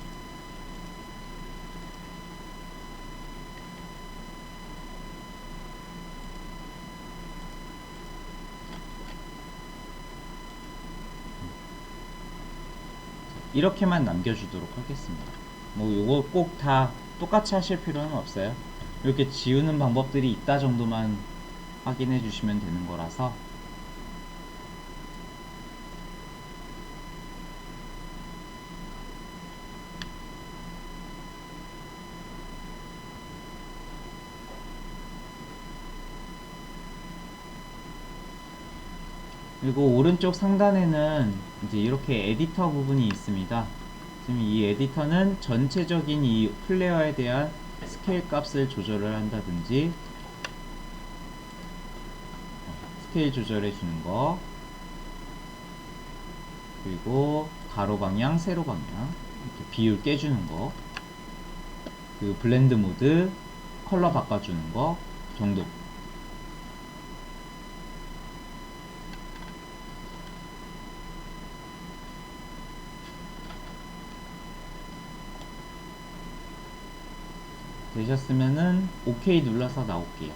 이렇게만 남겨주도록 하겠습니다. 뭐 요거 꼭 다 똑같이 하실 필요는 없어요. 이렇게 지우는 방법들이 있다 정도만 확인해 주시면 되는 거라서. 그리고 오른쪽 상단에는 이제 이렇게 에디터 부분이 있습니다. 지금 이 에디터는 전체적인 이 플레이어에 대한 스케일 값을 조절을 한다든지 스케일 조절해 주는 거, 그리고 가로 방향, 세로 방향 이렇게 비율 깨주는 거, 그리고 블렌드 모드 컬러 바꿔주는 거 정도. 되셨으면은 OK 눌러서 나올게요.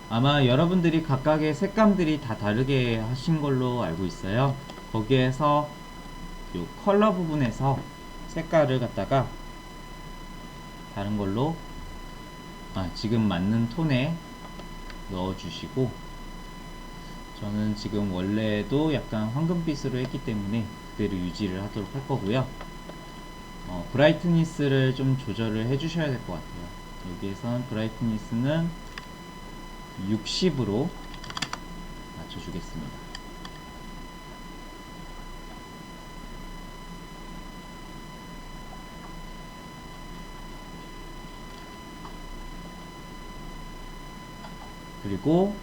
아마 여러분들이 각각의 색감들이 다 다르게 하신 걸로 알고 있어요. 거기에서 요 컬러 부분에서 색깔을 갖다가 다른 걸로 지금 맞는 톤에 넣어 주시고, 저는 지금 원래도 약간 황금빛으로 했기 때문에 그대로 유지를 하도록 할 거고요. 브라이트니스를 좀 조절을 해 주셔야 될 것 같아요. 여기에선 브라이트니스는 60으로 맞춰 주겠습니다. 그리고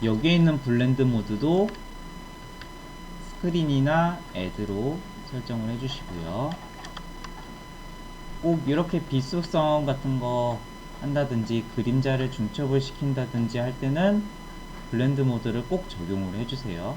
여기에 있는 블렌드 모드도 스크린이나 애드로 설정을 해주시고요. 꼭 이렇게 비수성 같은 거 한다든지 그림자를 중첩을 시킨다든지 할 때는 블렌드 모드를 꼭 적용을 해주세요.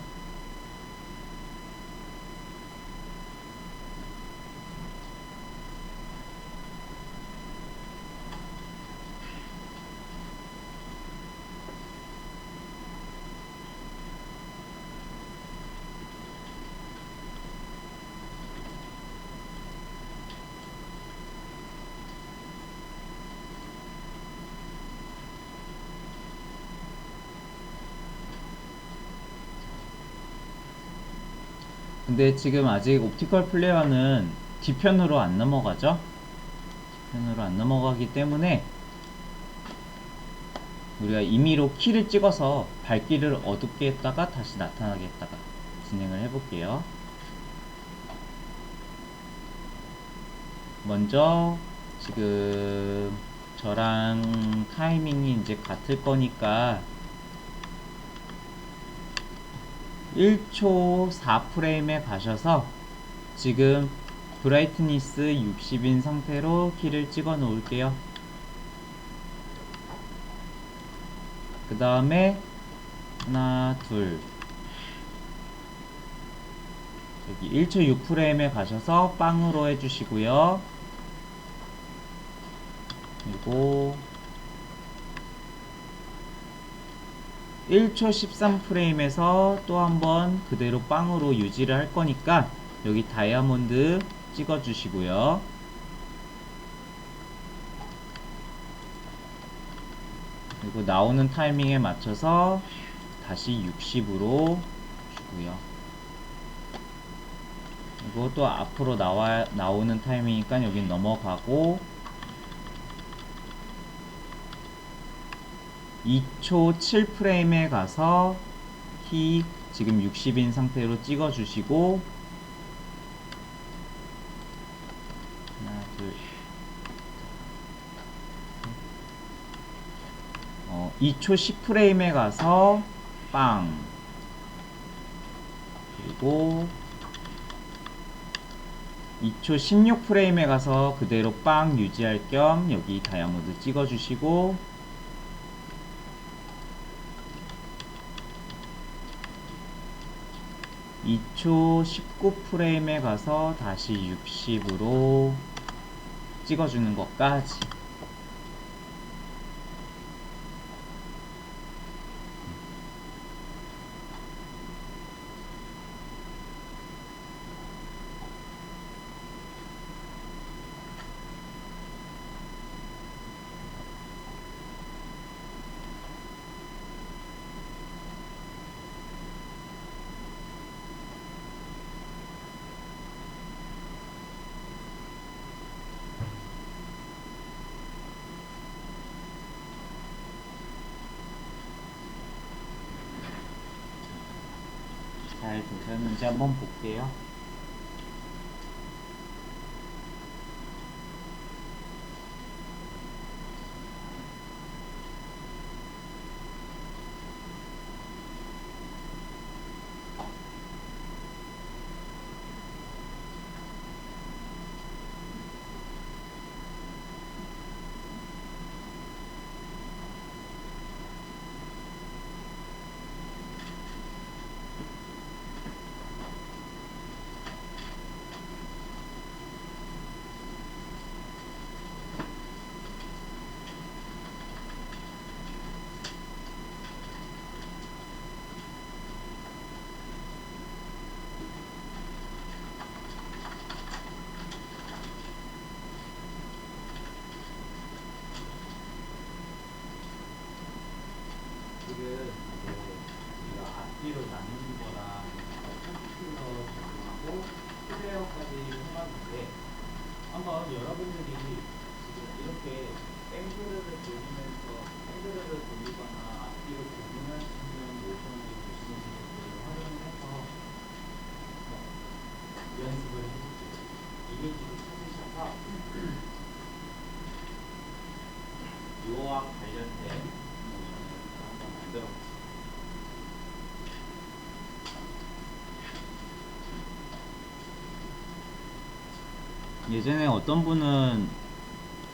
근데 지금 아직 옵티컬 플레이어는 뒤편으로 안 넘어가죠? 뒤편으로 안 넘어가기 때문에 우리가 임의로 키를 찍어서 밝기를 어둡게 했다가 다시 나타나게 했다가 진행을 해볼게요. 먼저 지금 저랑 타이밍이 이제 같을 거니까 1초 4프레임에 가셔서 지금 브라이트니스 60인 상태로 키를 찍어 놓을게요. 그 다음에 하나 둘, 여기 1초 6프레임에 가셔서 빵으로 해주시고요. 그리고 1초 13프레임에서 또 한번 그대로 빵으로 유지를 할 거니까 여기 다이아몬드 찍어 주시고요. 그리고 나오는 타이밍에 맞춰서 다시 60으로 주고요. 그리고 또 앞으로 나오는 타이밍이니까 여기 넘어가고 2초 7프레임에 가서 키 지금 60인 상태로 찍어 주시고 하나 둘 2초 10프레임에 가서 빵 그리고 2초 16프레임에 가서 그대로 빵 유지할 겸 여기 다이아몬드 찍어 주시고 2초 19프레임에 가서 다시 60으로 찍어주는 것까지. 잘 되셨는지 한번 볼게요. 지금 이제 우리가 앞뒤로 나누는 거랑 컴퓨터 적용하고 플레이어까지 해봤는데 한번 여러분들이 지금 이렇게 뺑그르를 돌리면서 뺑그르를 돌리거나 앞뒤로 구분할 수 있는 모션을 줄 수 있는 것들을 활용해서 연습을 해볼게요. 이미지를 찾으셔서 요와 관련된 모션을 한번 만들어 보세요. 예전에 어떤 분은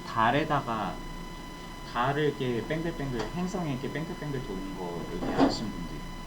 달에다가 달을 이렇게 뱅글뱅글 행성에 이렇게 뱅글뱅글 도는 거 이렇게 하신 분도 있고